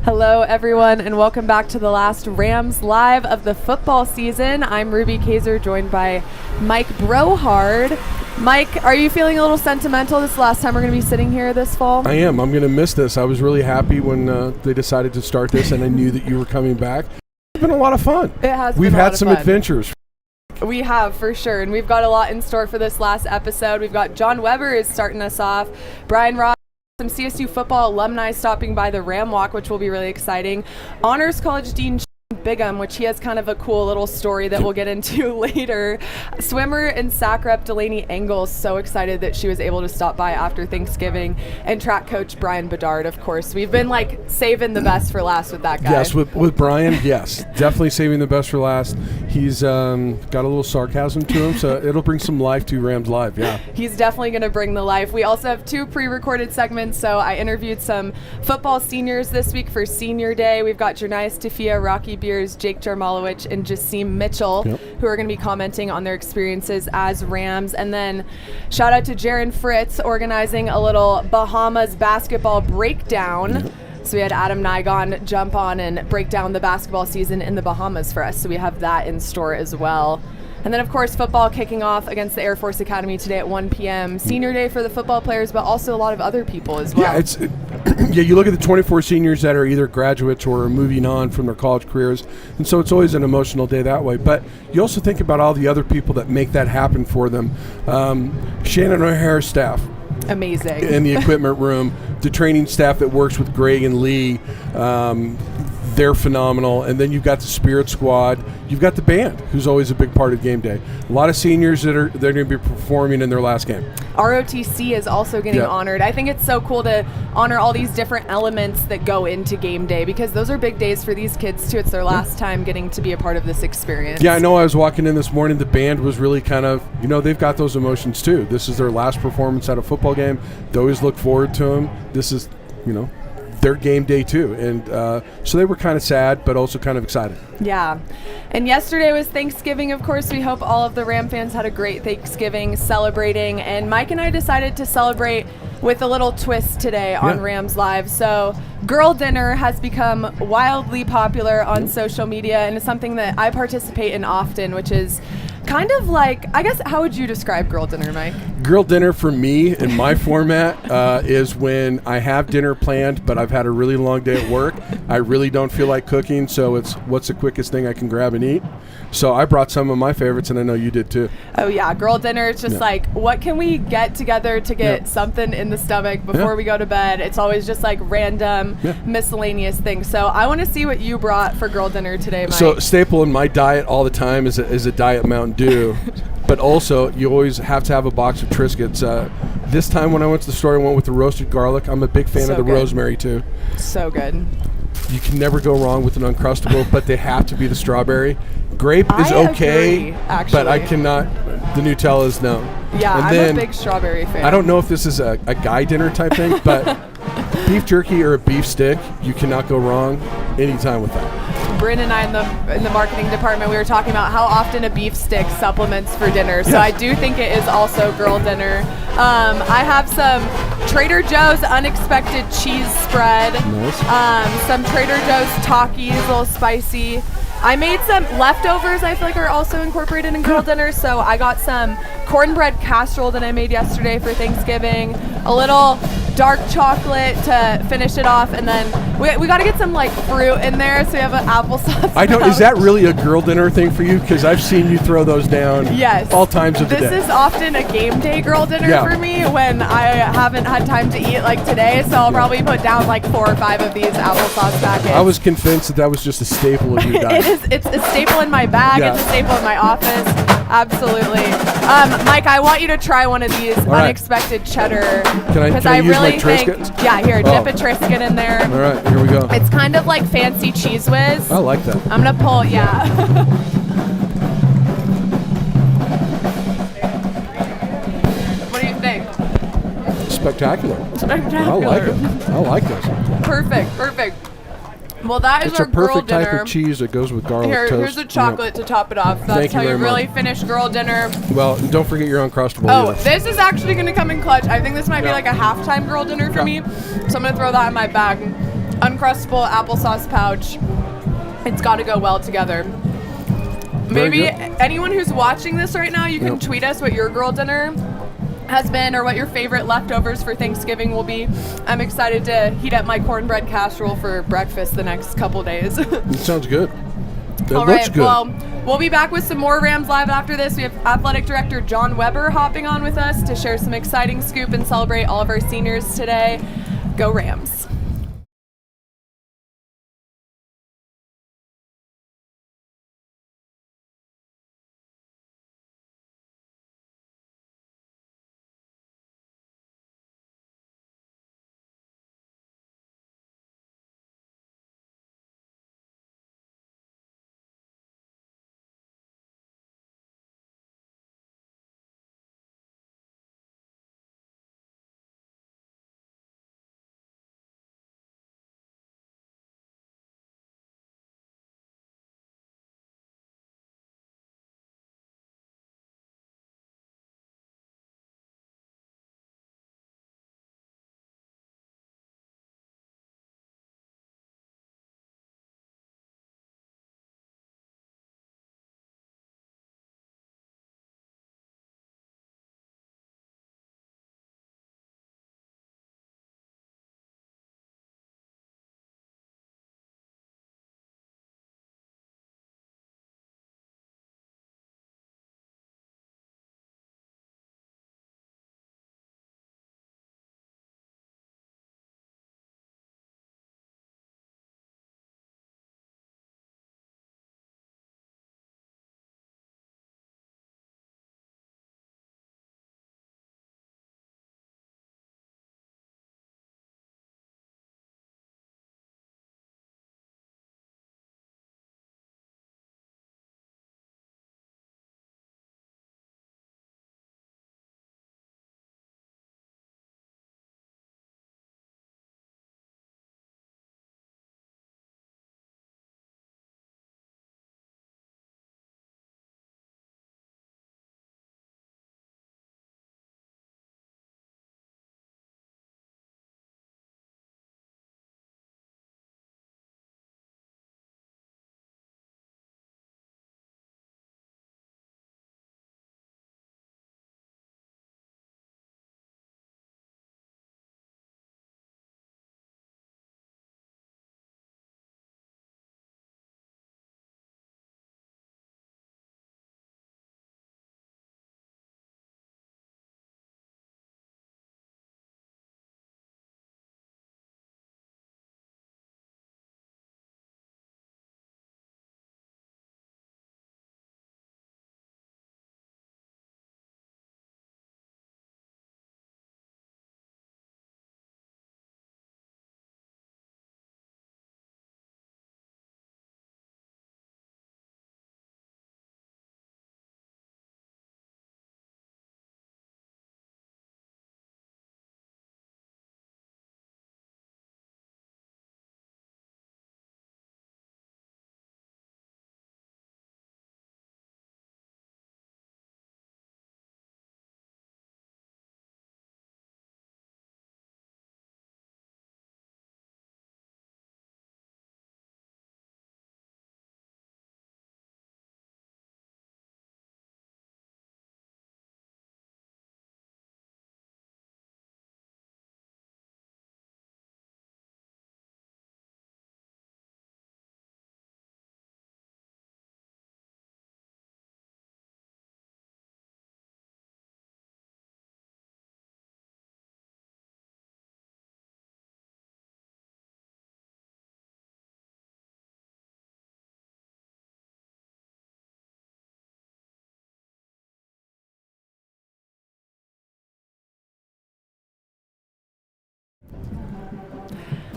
Hello, everyone, and welcome back to the last Rams Live of the football season. I'm Ruby Kaiser, joined by Mike Brohard. Mike, are you feeling a little sentimental? This is the last time we're going to be sitting here this fall? I am. I'm going to miss this. I was really happy when they decided to start this, and I knew that you were coming back. It's been a lot of fun. It has We've been a lot had of some fun. adventures. We have, for sure, and we've got a lot in store for this last episode. We've got John Weber is starting us off, Brian Ross, some CSU football alumni stopping by the Ram Walk, which will be really exciting. Honors College Dean Bigham, which he has kind of a cool little story that we'll get into later. Swimmer and SAC rep Delaney Engels, so excited that she was able to stop by after Thanksgiving. And track coach Brian Bedard, of course. We've been like saving the best for last with that guy. Yes, with Brian, yes. Definitely saving the best for last. He's got a little sarcasm to him, so it'll bring some life to RamsLive, yeah. He's definitely going to bring the life. We also have 2 pre-recorded segments, so I interviewed some football seniors this week for Senior Day. We've got Jernias Tafia, Rocky Beers, Jake Jarmalowicz, and Jasim Mitchell, who are going to be commenting on their experiences as Rams. And then shout out to Jaron Fritz organizing a little Bahamas basketball breakdown. So we had Adam Nigon jump on and break down the basketball season in the Bahamas for us. So we have that in store as well. And then, of course, football kicking off against the Air Force Academy today at 1 p.m. Senior Day for the football players, but also a lot of other people as well. Yeah, you look at the 24 seniors that are either graduates or moving on from their college careers, and so it's always an emotional day that way. But you also think about all the other people that make that happen for them. Shannon O'Hare's staff. Amazing. In the equipment room, the training staff that works with Greg and Lee, they're phenomenal. And then you've got the Spirit Squad. You've got the band, who's always a big part of game day. A lot of seniors they're going to be performing in their last game. ROTC is also getting honored. I think it's so cool to honor all these different elements that go into game day, because those are big days for these kids too. It's their last time getting to be a part of this experience. Yeah, I know. I was walking in this morning. The band was really kind of, they've got those emotions too. This is their last performance at a football game. They always look forward to them. This is, their game day too, and so they were kind of sad but also kind of excited. Yeah, and yesterday was Thanksgiving. Of course, we hope all of the Ram fans had a great Thanksgiving celebrating, and Mike and I decided to celebrate with a little twist today on Rams Live. So girl dinner has become wildly popular on social media, and it's something that I participate in often, which is kind of like, I guess, how would you describe girl dinner, Mike? Girl dinner for me in my format is when I have dinner planned, but I've had a really long day at work. I really don't feel like cooking, so it's what's the quickest thing I can grab and eat. So I brought some of my favorites, and I know you did too. Oh yeah, girl dinner is just like, what can we get together to get something in the stomach before we go to bed? It's always just like random miscellaneous things. So I want to see what you brought for girl dinner today, Mike. So staple in my diet all the time is a Diet Mountain Dew. But also, you always have to have a box of Triscuits. This time when I went to the store, I went with the roasted garlic. I'm a big fan of the rosemary, too. So good. You can never go wrong with an Uncrustable, but they have to be the strawberry. Grape is okay, but I cannot. The Nutella's no. Yeah, and I'm then, a big strawberry fan. I don't know if this is a guy dinner type thing, but beef jerky or a beef stick, you cannot go wrong anytime with that. Bryn and I in the marketing department, we were talking about how often a beef stick supplements for dinner. So I do think it is also girl dinner. I have some Trader Joe's unexpected cheese spread. Nice. Some Trader Joe's Takis, a little spicy. I made some leftovers I feel like are also incorporated in girl dinner. So I got some cornbread casserole that I made yesterday for Thanksgiving, a little dark chocolate to finish it off, and then we got to get some like fruit in there, so we have an applesauce. I don't. Is that really a girl dinner thing for you? Because I've seen you throw those down. Yes. All times of the day. This is often a game day girl dinner for me when I haven't had time to eat like today. So I'll probably put down like 4 or 5 of these applesauce packets. I was convinced that was just a staple of your diet. It's a staple in my bag. It's a staple in my office. Absolutely. Mike, I want you to try one of these unexpected cheddar. Can I use my Triscuits? Yeah, here, dip a Triscuit in there. All right, here we go. It's kind of like fancy Cheese Whiz. I like that. I'm going to pull, What do you think? Spectacular. I like this. Perfect. Well, that is our girl dinner. It's a perfect type of cheese that goes with garlic toast. Here's the chocolate to top it off. That's how you really finish girl dinner. Well, don't forget your Uncrustable. Oh, this is actually going to come in clutch. I think this might be like a halftime girl dinner for me. So I'm going to throw that in my bag. Uncrustable applesauce pouch. It's got to go well together. Maybe anyone who's watching this right now, you can tweet us what your girl dinner has been or what your favorite leftovers for Thanksgiving will be. I'm excited to heat up my cornbread casserole for breakfast the next couple days. It sounds good. All right, well, we'll be back with some more Rams Live after this. We have Athletic Director John Weber hopping on with us to share some exciting scoop and celebrate all of our seniors today. Go Rams.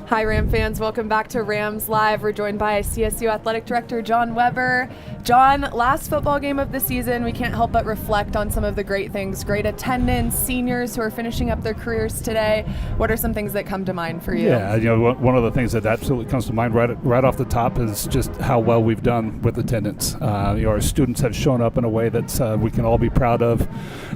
Hi, Ram fans. Welcome back to Rams Live. We're joined by CSU Athletic Director John Weber. John, last football game of the season, we can't help but reflect on some of the great things. Great attendance, seniors who are finishing up their careers today. What are some things that come to mind for you? Yeah, one of the things that absolutely comes to mind right off the top is just how well we've done with attendance. Our students have shown up in a way that we can all be proud of.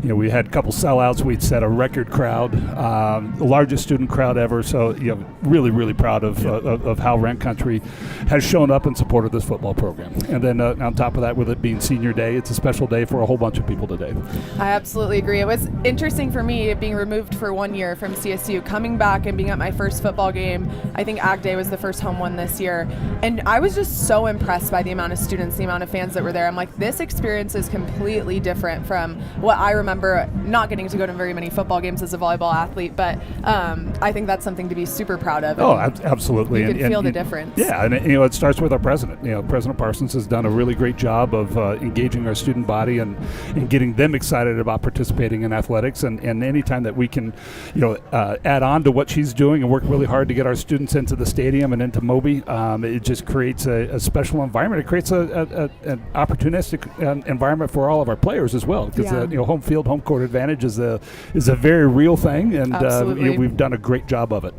We had a couple sellouts. We'd set a record crowd, the largest student crowd ever. So, really really proud of how Rent Country has shown up and supported this football program. And then on top of that, with it being senior day, it's a special day for a whole bunch of people today. I absolutely agree. It was interesting for me being removed for 1 year from CSU, coming back and being at my first football game. I think Ag Day was the first home one this year. And I was just so impressed by the amount of students, the amount of fans that were there. I'm like, this experience is completely different from what I remember, not getting to go to very many football games as a volleyball athlete, but I think that's something to be super proud of. Oh, absolutely. You can feel the difference. Yeah, and it starts with our president. President Parsons has done a really great job of engaging our student body and getting them excited about participating in athletics. And anytime that we can, add on to what she's doing and work really hard to get our students into the stadium and into Moby, it just creates a special environment. It creates an opportunistic environment for all of our players as well, because home field, home court advantage is a very real thing, and we've done a great job of it.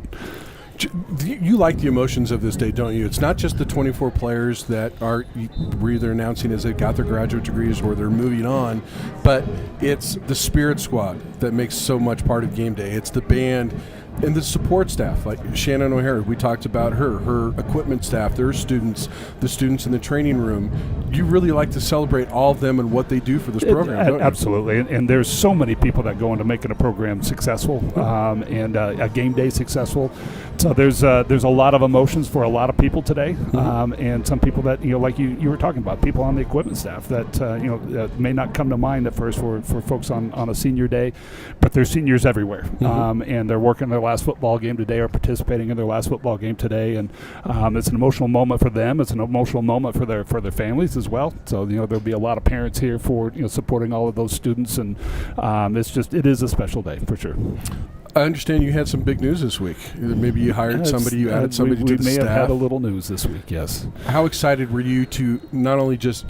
You like the emotions of this day, don't you? It's not just the 24 players that we're either announcing as they got their graduate degrees or they're moving on, but it's the spirit squad that makes so much part of game day. It's the band and the support staff, like Shannon O'Hara. We talked about her equipment staff, their students, the students in the training room. You really like to celebrate all of them and what they do for this program, don't you? Absolutely, and there's so many people that go into making a program successful and a game day successful. So there's a lot of emotions for a lot of people today, and some people that like you were talking about, people on the equipment staff that may not come to mind at first for folks on a senior day, but there's seniors everywhere, and they're working their last football game today or participating in their last football game today, and it's an emotional moment for them. It's an emotional moment for their families as well. So there'll be a lot of parents here for supporting all of those students, and it is a special day for sure. I understand you had some big news this week. Maybe you hired somebody, you added somebody to the staff. We may have had a little news this week, yes. How excited were you to not only just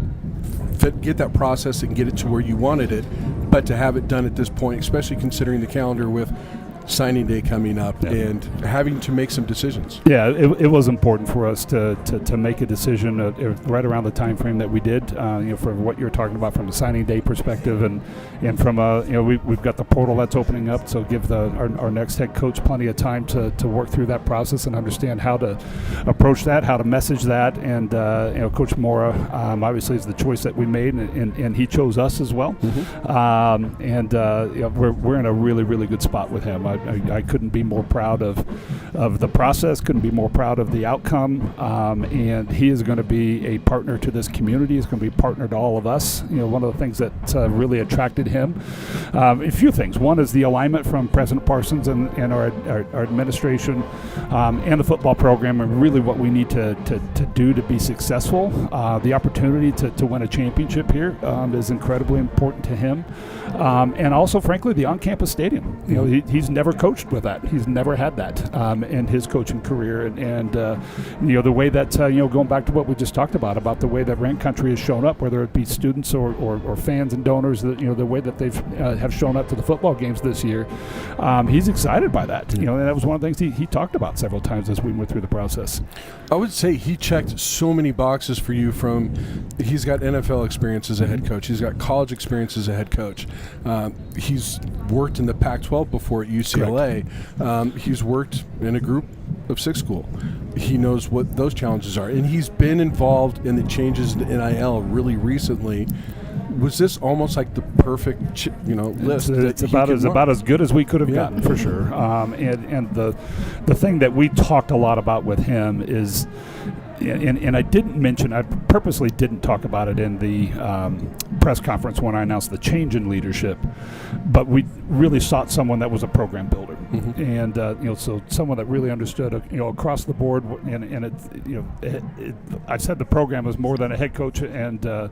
get that process and get it to where you wanted it, but to have it done at this point, especially considering the calendar with signing day coming up and having to make some decisions? Yeah, it was important for us to make a decision right around the time frame that we did, for what you're talking about from a signing day perspective, and from we've got the portal that's opening up, so give our next head coach plenty of time to work through that process and understand how to approach that, how to message that, and Coach Mora obviously is the choice that we made, and he chose us as well. We're in a really, really good spot with him. I couldn't be more proud of the process, couldn't be more proud of the outcome, and he is going to be a partner to this community. He's going to be a partner to all of us. One of the things that really attracted him, a few things. One is the alignment from President Parsons and our administration and the football program, and really what we need to do to be successful. The opportunity to win a championship here is incredibly important to him, and also, frankly, the on-campus stadium. He's never coached with that. He's never had that in his coaching career, and the way that going back to what we just talked about the way that Rent Country has shown up, whether it be students or fans and donors, that the way that they've have shown up to the football games this year, he's excited by that. And that was one of the things he talked about several times as we went through the process. I would say he checked so many boxes for you. He's got NFL experience as a head coach. He's got college experience as a head coach. He's worked in the Pac-12 before at UCLA. He's worked in a group of 6 school. He knows what those challenges are, and he's been involved in the changes to NIL really recently. Was this almost like the perfect list? It's about as good as we could have gotten, for sure. And the thing that we talked a lot about with him is, and I purposely didn't talk about it in the press conference when I announced the change in leadership, but we really sought someone that was a program builder, and so someone that really understood across the board. And I said the program is more than a head coach and a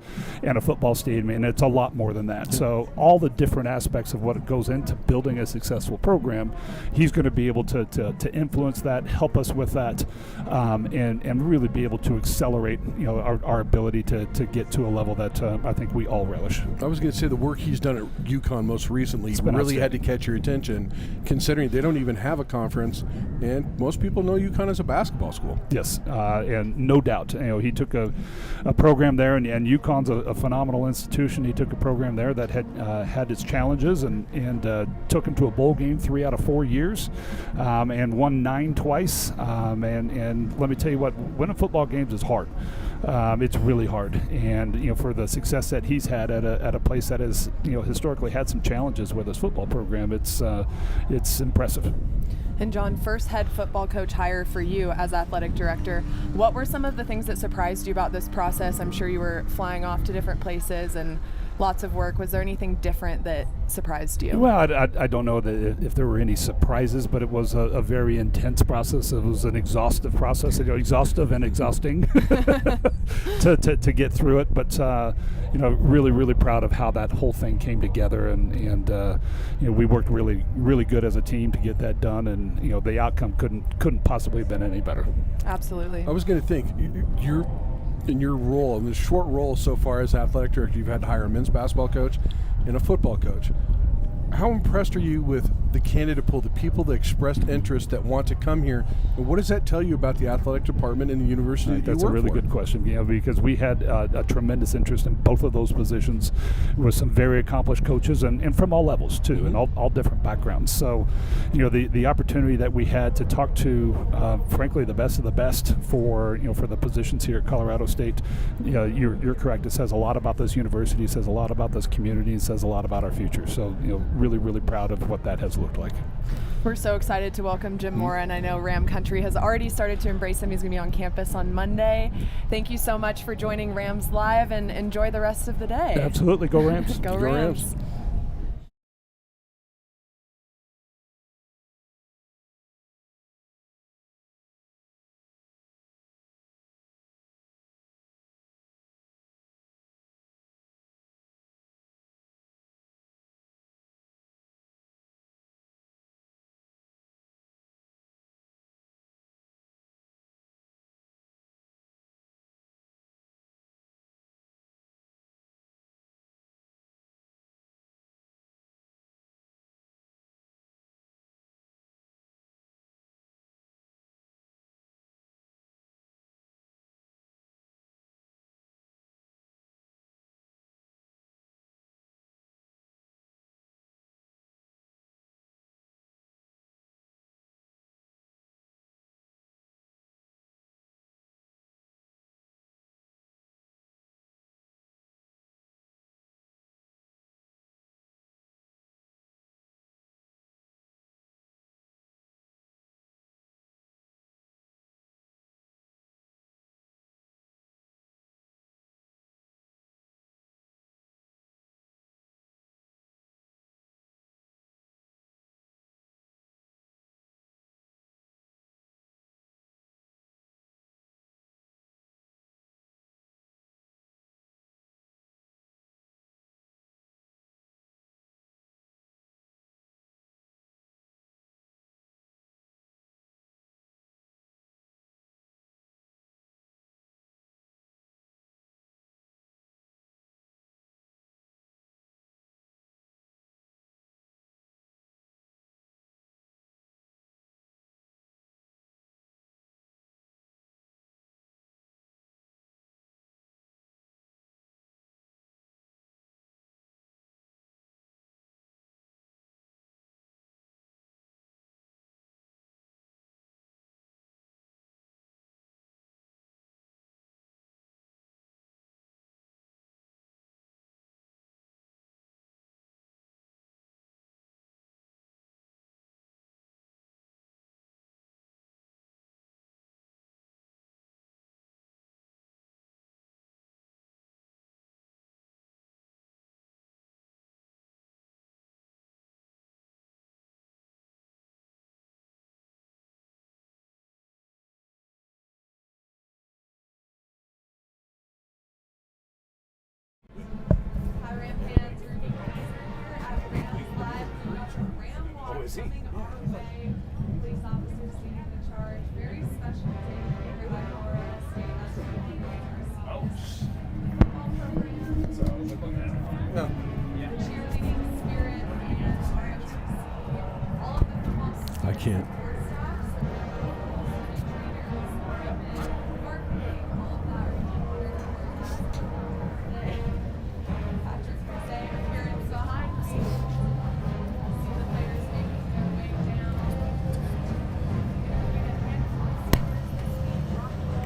football stadium, and it's a lot more than that. So all the different aspects of what goes into building a successful program, he's going to be able to influence that, help us with that, and really be able to accelerate our ability to get to a level that I think we all relish. I was going to say the work he's done at UConn most recently really had to catch your attention, considering They don't even have a conference, and most people know UConn as a basketball school. Yes, and no doubt. He took a program there, and UConn's a phenomenal institution. He took a program there that had its challenges and took him to a bowl game 3 out of 4 years, and won 9 twice. And let me tell you what, winning football games is hard. It's really hard, and for the success that he's had at a place that has historically had some challenges with his football program, it's impressive. And John, first head football coach hire for you as athletic director. What were some of the things that surprised you about this process? I'm sure you were flying off to different places and lots of work. Was there anything different that surprised you? Well, I don't know if there were any surprises, but it was a very intense process. It was an exhaustive process, exhaustive and exhausting to get through it. But really, really proud of how that whole thing came together, and we worked really, really good as a team to get that done, and the outcome couldn't possibly have been any better. Absolutely. I was going to think you're in your role, in the short role so far as athletic director, you've had to hire a men's basketball coach and a football coach. How impressed are you with the candidate pool, the people that expressed interest that want to come here, and what does that tell you about the athletic department in the university that you work for? That's a really good question, because we had a tremendous interest in both of those positions with some very accomplished coaches and from all levels too, Mm-hmm. and all different backgrounds. So, the opportunity that we had to talk to, frankly, the best of the best for the positions here at Colorado State. You're correct. It says a lot about this university. It says a lot about this community. It says a lot about our future. So, really, really proud of what that has looked like. We're so excited to welcome Jim Mora, and I know Ram Country has already started to embrace him. He's going to be on campus on Monday. Thank you so much for joining Rams Live, and enjoy the rest of the day. Absolutely. Go Rams. Go Rams. Hi, Ram fans. Ruby Kaiser here at Rams Live. We've got the Ram Walk coming our way. Police officers leading the charge. Very special day here at Colorado State as we football program. The cheerleading spirit and all of the football I can't.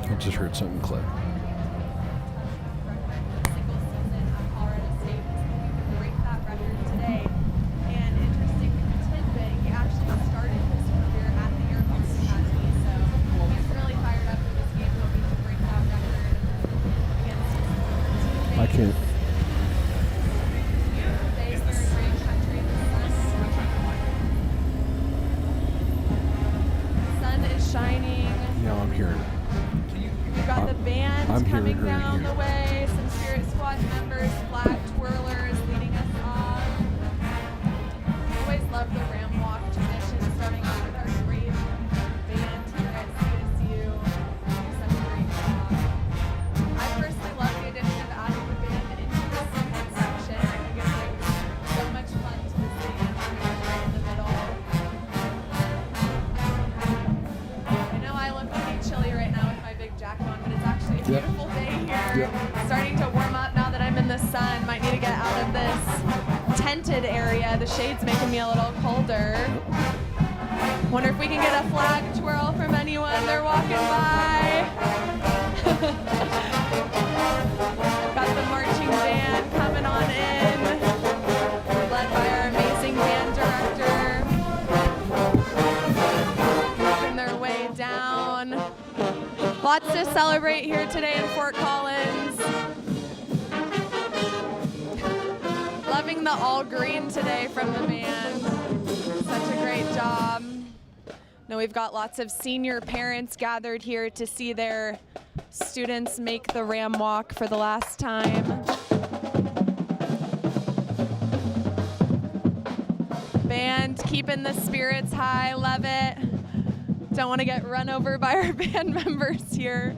I just heard something click. I can't. Sun is shining. Yeah, I'm hearing it. We've got the band I'm coming hearing down here. the way, some Spirit Squad members, flag twirlers leading us off. Always love the Ram Walk tradition, starting off with our great band here at CSU. Doing such a great job. I personally love the addition of adding the band into the student section. I think it brings so much fun to the stadium right in the middle. I know I look pretty chilly right now with my big jacket on, but it's actually a beautiful day here. Starting to warm up now that I'm in the sun. Might need to get out of this tented area. The shade's making me a little colder. Wonder if we can get a flag twirl from anyone. They're walking by. Got the marching band coming on in, led by our amazing band director. Making their way down. Lots to celebrate here today in Fort Collins. Loving the all green today from the band. Such a great job. Now we've got lots of senior parents gathered here to see their students make the Ram Walk for the last time. Band keeping the spirits high, love it. Don't want to get run over by our band members here.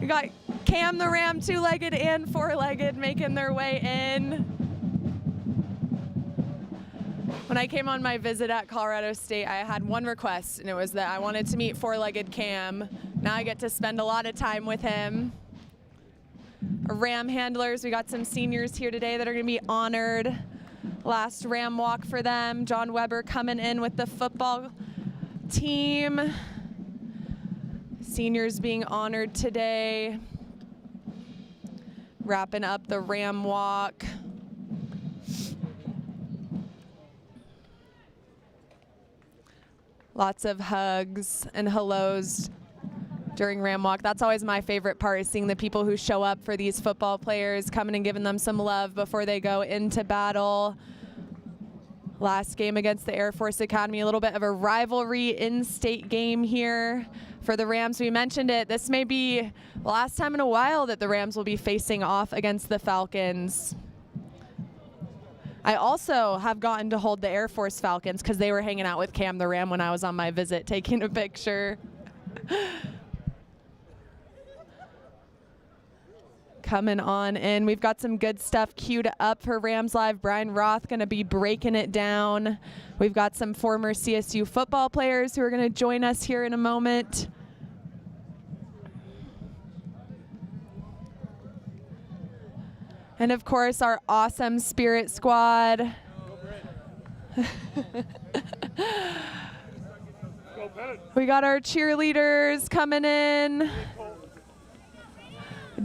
We got Cam the Ram, two-legged and four-legged, making their way in. When I came on my visit at Colorado State, I had one request, and it was that I wanted to meet four-legged Cam. Now I get to spend a lot of time with him. Our Ram handlers, we got some seniors here today that are going to be honored. Last Ram Walk for them. John Weber coming in with the football team. Seniors being honored today. Wrapping up the Ram Walk. Lots of hugs and hellos during Ram Walk. That's always my favorite part, is seeing the people who show up for these football players, coming and giving them some love before they go into battle. Last game against the Air Force Academy, a little bit of a rivalry in-state game here for the Rams. We mentioned it. This may be the last time in a while that the Rams will be facing off against the Falcons. I also have gotten to hold the Air Force Falcons because they were hanging out with Cam the Ram when I was on my visit, taking a picture. Coming on in. We've got some good stuff queued up for RamsLive. Brian Roth going to be breaking it down. We've got some former CSU football players who are going to join us here in a moment. And of course, our awesome Spirit Squad. We got our cheerleaders coming in.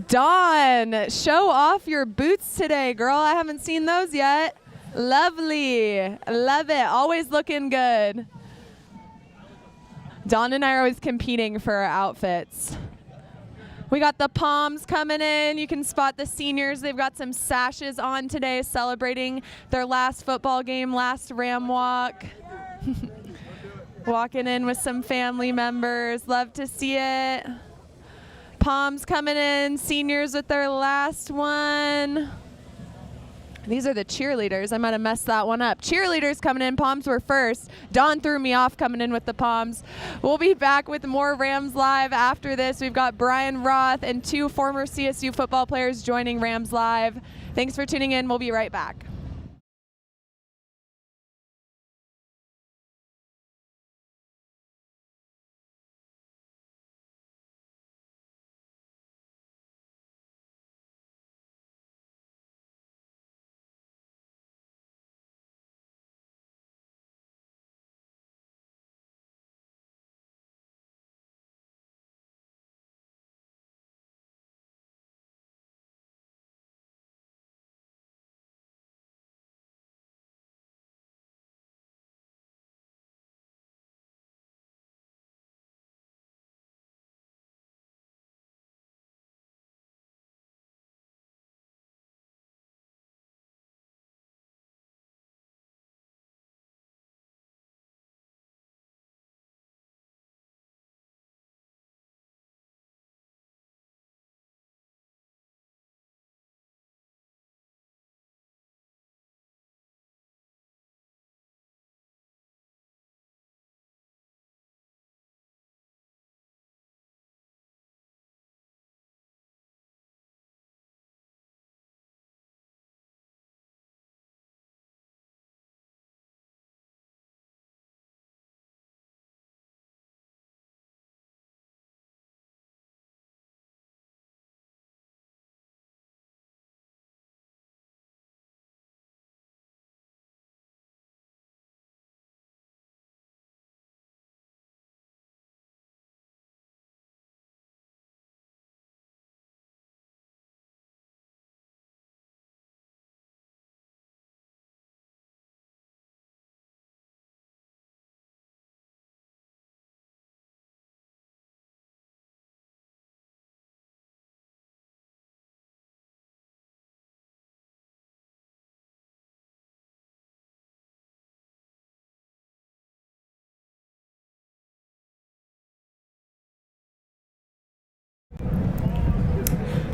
Dawn, show off your boots today, girl. I haven't seen those yet. Lovely. Love it. Always looking good. Dawn and I are always competing for our outfits. We got the Palms coming in. You can spot the seniors. They've got some sashes on today celebrating their last football game, last Ram Walk. Walking in with some family members. Love to see it. Palms coming in, seniors with their last one. These are the cheerleaders. I might have messed that one up. Cheerleaders coming in, Palms were first. Dawn threw me off coming in with the Palms. We'll be back with more Rams Live after this. We've got Brian Roth and two former CSU football players joining Rams Live. Thanks for tuning in. We'll be right back.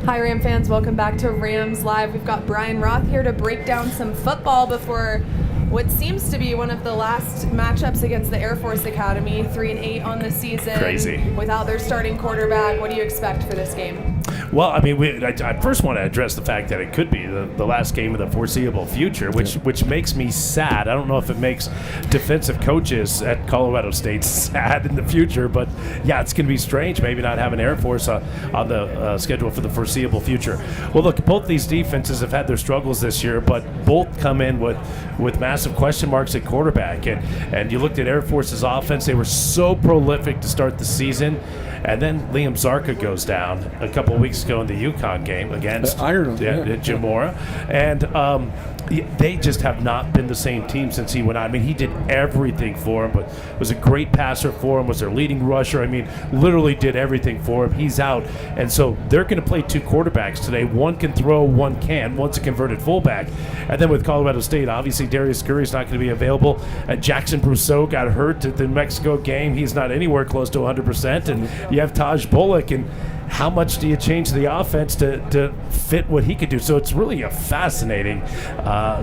Hi, Ram fans. Welcome back to Rams Live. We've got Brian Roth here to break down some football before what seems to be one of the last matchups against the Air Force Academy. 3-8 on the season. Crazy. Without their starting quarterback. What do you expect for this game? Well, I mean, I first want to address the fact that it could be the last game of the foreseeable future, which makes me sad. I don't know if it makes defensive coaches at Colorado State sad in the future, but yeah, it's going to be strange maybe not having Air Force on the schedule for the foreseeable future. Well, look, both these defenses have had their struggles this year, but both come in with massive question marks at quarterback. And you looked at Air Force's offense, they were so prolific to start the season. And then Liam Zarka goes down a couple of weeks ago in the UConn game against Jim Mora. And they just have not been the same team since he went on. I mean, he did everything for him, but was a great passer for him, was their leading rusher. I mean, literally did everything for him. He's out. And so they're going to play two quarterbacks today. One can throw, one can't. One's a converted fullback. And then with Colorado State, obviously Darius Curry's not going to be available. Jackson Brousseau got hurt at the Mexico game. He's not anywhere close to 100%. And you have Taj Bullock, and how much do you change the offense to fit what he could do? So it's really a fascinating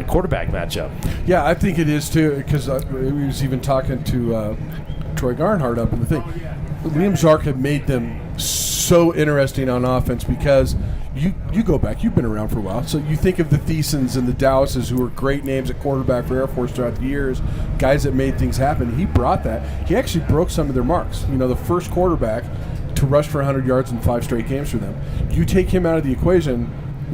quarterback matchup. Yeah, I think it is too, because we was even talking to Troy Garnhart up in the thing. Liam Zarka made them so interesting on offense because you go back, you've been around for a while, so you think of the Thiessens and the Dallases who were great names at quarterback for Air Force throughout the years, guys that made things happen. He brought that. He actually broke some of their marks. You know, the first quarterback to rush for 100 yards in 5 straight games for them. You take him out of the equation,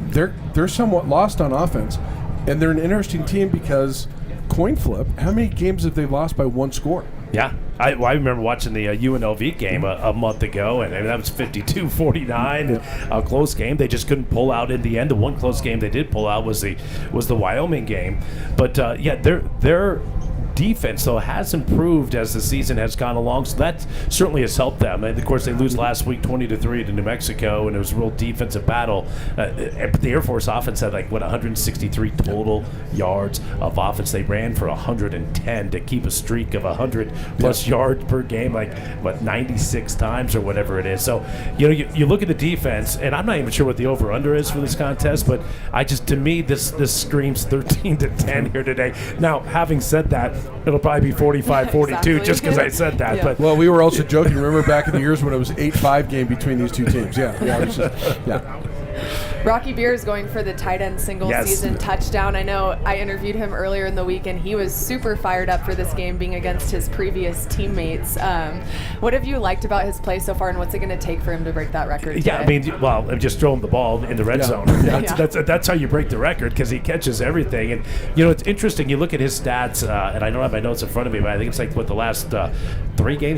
they're somewhat lost on offense, and they're an interesting team because coin flip, how many games have they lost by one score? Yeah. I remember watching the UNLV game a month ago, and that was 52-49, a close game. They just couldn't pull out in the end. The one close game they did pull out was the Wyoming game. But, their defense, though, has improved as the season has gone along, so that certainly has helped them. And, of course, they lose last week 20-3 to New Mexico, and it was a real defensive battle. But the Air Force offense had, 163 total yards of offense. They ran for 110 to keep a streak of 100-plus yards per game, 96 times or whatever it is. So, you look at the defense, and I'm not even sure what the over-under is for this contest, but to me, this screams 13-10 here today. Now, having said that, it'll probably be 45-42 exactly. just because I said that. Yeah. But well, we were also joking. Remember back in the years when it was 8-5 game between these two teams? It was just. Rocky Beers going for the tight end single-season touchdown. I know I interviewed him earlier in the week, and he was super fired up for this game being against his previous teammates. What have you liked about his play so far, and what's it going to take for him to break that record today? Yeah, I mean, well, I'm just throwing the ball in the red zone. That's how you break the record, because he catches everything. And, it's interesting. You look at his stats, and I don't have my notes in front of me, but I think it's the last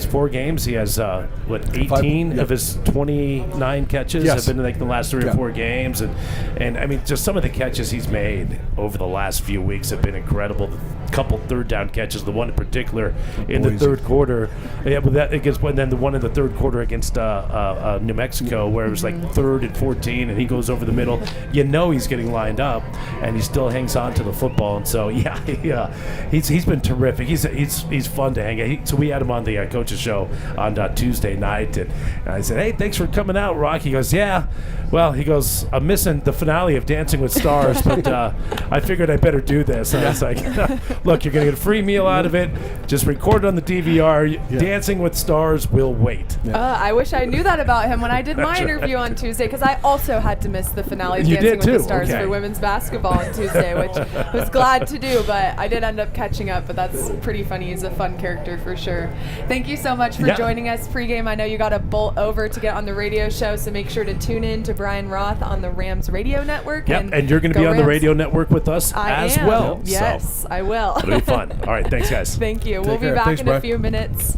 4 games, he has, 18 of his 29 catches have been in the last 3 or 4 games. And I mean, just some of the catches he's made over the last few weeks have been incredible. A couple third down catches, the one in particular in the third quarter. Yeah, but that against, and then the one in the third quarter against New Mexico, where it was 3rd and 14, and he goes over the middle. He's getting lined up, and he still hangs on to the football. And so, he's been terrific. He's fun to hang out. So we had him on the coach's show on Tuesday night, and I said, "Hey, thanks for coming out, Rock." He goes, "Yeah." Well, he goes, "I'm missing the finale of Dancing with Stars, but I figured I better do this." And I was like, "Look, you're going to get a free meal out of it. Just record it on the DVR. Dancing with Stars will wait." I wish I knew that about him when I did my interview on Tuesday, because I also had to miss the finale of Dancing with the Stars for women's basketball on Tuesday, which I was glad to do, but I did end up catching up. But that's pretty funny. He's a fun character for sure. Thank you so much for joining us pregame. I know you got to bolt over to get on the radio show, so make sure to tune in to Brian Roth on the Rams radio network. Yep, and you're going to be on the radio network with us as well. Yes, I will. It'll be fun. All right, thanks, guys. Thank you. We'll be care. back Thanks, in Brian. a few minutes.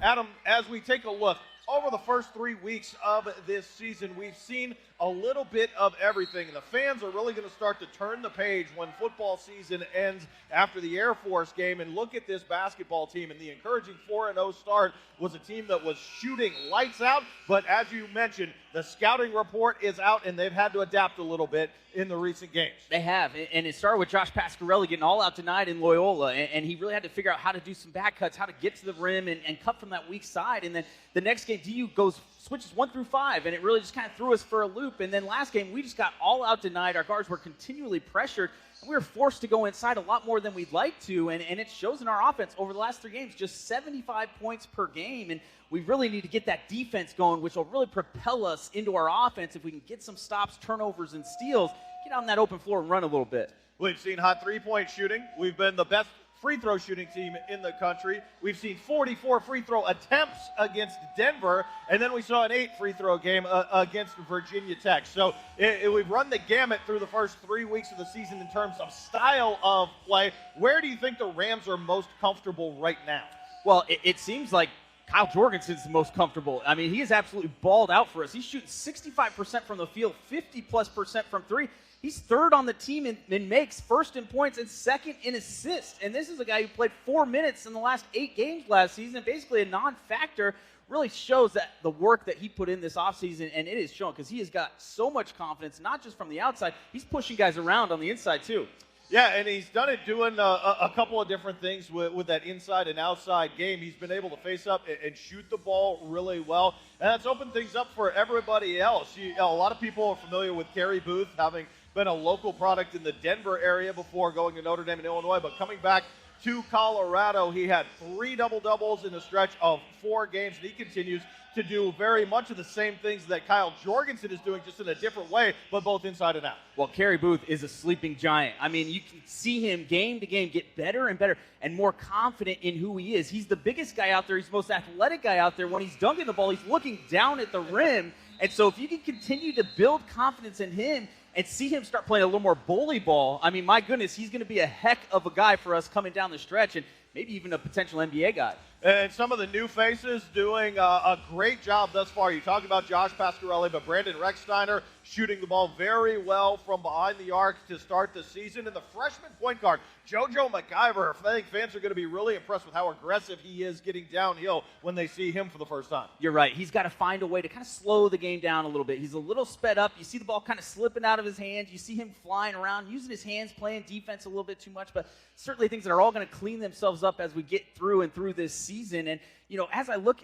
Adam, as we take a look over the first 3 weeks of this season, we've seen a little bit of everything. The fans are really going to start to turn the page when football season ends after the Air Force game. And look at this basketball team. And the encouraging 4-0 start was a team that was shooting lights out. But as you mentioned, the scouting report is out, and they've had to adapt a little bit in the recent games. They have, and it started with Josh Pasquarelli getting all out tonight in Loyola, and he really had to figure out how to do some back cuts, how to get to the rim and cut from that weak side. And then the next game, game, DU switches 1 through 5, and it really just kind of threw us for a loop. And then last game, we just got all out denied. Our guards were continually pressured. And we were forced to go inside a lot more than we'd like to, and it shows in our offense. Over the last 3 games, just 75 points per game, and we really need to get that defense going, which will really propel us into our offense if we can get some stops, turnovers, and steals, get on that open floor and run a little bit. We've seen hot three-point shooting. We've been the best free throw shooting team in the country. We've seen 44 free throw attempts against Denver, and then we saw an 8 free throw game against Virginia Tech. So we've run the gamut through the first 3 weeks of the season in terms of style of play. Where do you think the Rams are most comfortable right now? Well, it seems like Kyle Jorgensen's the most comfortable. I mean, he is absolutely balled out for us. He's shooting 65% from the field, 50+% from 3. He's 3rd on the team in makes, 1st in points, and 2nd in assists. And this is a guy who played 4 minutes in the last 8 games last season, basically a non-factor. Really shows that the work that he put in this offseason, and it is shown because he has got so much confidence, not just from the outside. He's pushing guys around on the inside, too. Yeah, and he's done it doing a couple of different things with that inside and outside game. He's been able to face up and shoot the ball really well, and that's opened things up for everybody else. A lot of people are familiar with Kerry Booth, having been a local product in the Denver area before going to Notre Dame and Illinois, but coming back to Colorado, he had 3 double-doubles in a stretch of 4 games, and he continues to do very much of the same things that Kyle Jorgensen is doing, just in a different way, but both inside and out. Well, Kerry Booth is a sleeping giant. I mean, you can see him game to game get better and better and more confident in who he is. He's the biggest guy out there. He's the most athletic guy out there. When he's dunking the ball, he's looking down at the rim. And so if you can continue to build confidence in him and see him start playing a little more bully ball, I mean, my goodness, he's going to be a heck of a guy for us coming down the stretch, and maybe even a potential NBA guy. And some of the new faces doing a great job thus far. You talk about Josh Pasquarelli, but Brandon Rechsteiner shooting the ball very well from behind the arc to start the season. And the freshman point guard, JoJo McIver, I think fans are going to be really impressed with how aggressive he is getting downhill when they see him for the first time. You're right. He's got to find a way to kind of slow the game down a little bit. He's a little sped up. You see the ball kind of slipping out of his hands. You see him flying around, using his hands, playing defense a little bit too much. But certainly things that are all going to clean themselves up as we get through this season. And, as I look,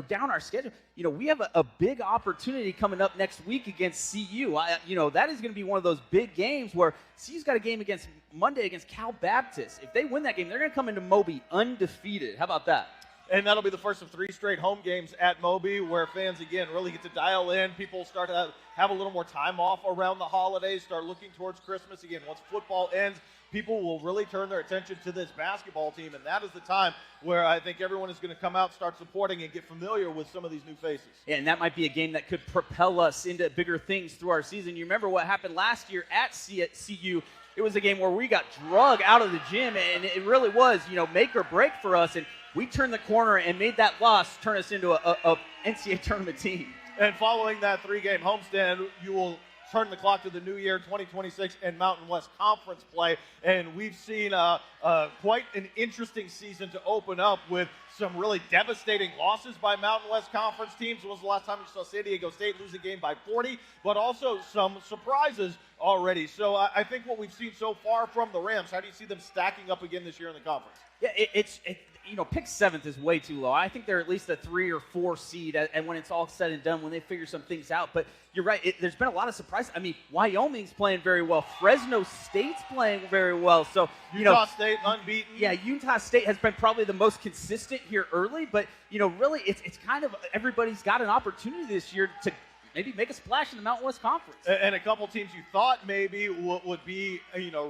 down our schedule, we have a big opportunity coming up next week against CU. That is going to be one of those big games where CU's got a game Monday against Cal Baptist. If they win that game, they're going to come into Moby undefeated. How about that? And that'll be the first of 3 straight home games at Moby, where fans, again, really get to dial in. People start to have a little more time off around the holidays, start looking towards Christmas. Again, once football ends, people will really turn their attention to this basketball team, and that is the time where I think everyone is going to come out, start supporting, and get familiar with some of these new faces. Yeah, and that might be a game that could propel us into bigger things through our season. You remember what happened last year at CU. It was a game where we got drug out of the gym, and it really was, make or break for us, and we turned the corner and made that loss turn us into a NCAA tournament team. And following that 3-game homestand, you will turn the clock to the new year, 2026, and Mountain West Conference play. And we've seen quite an interesting season to open up with some really devastating losses by Mountain West Conference teams. When was the last time you saw San Diego State lose a game by 40? But also some surprises already. So I think what we've seen so far from the Rams, how do you see them stacking up again this year in the conference? Yeah, pick 7th is way too low. I think they're at least a 3 or 4 seed, and when it's all said and done, when they figure some things out. But you're right, there's been a lot of surprises. I mean, Wyoming's playing very well. Fresno State's playing very well. So Utah State unbeaten. Yeah, Utah State has been probably the most consistent here early, but really it's kind of everybody's got an opportunity this year to maybe make a splash in the Mountain West Conference. And a couple teams you thought maybe would be,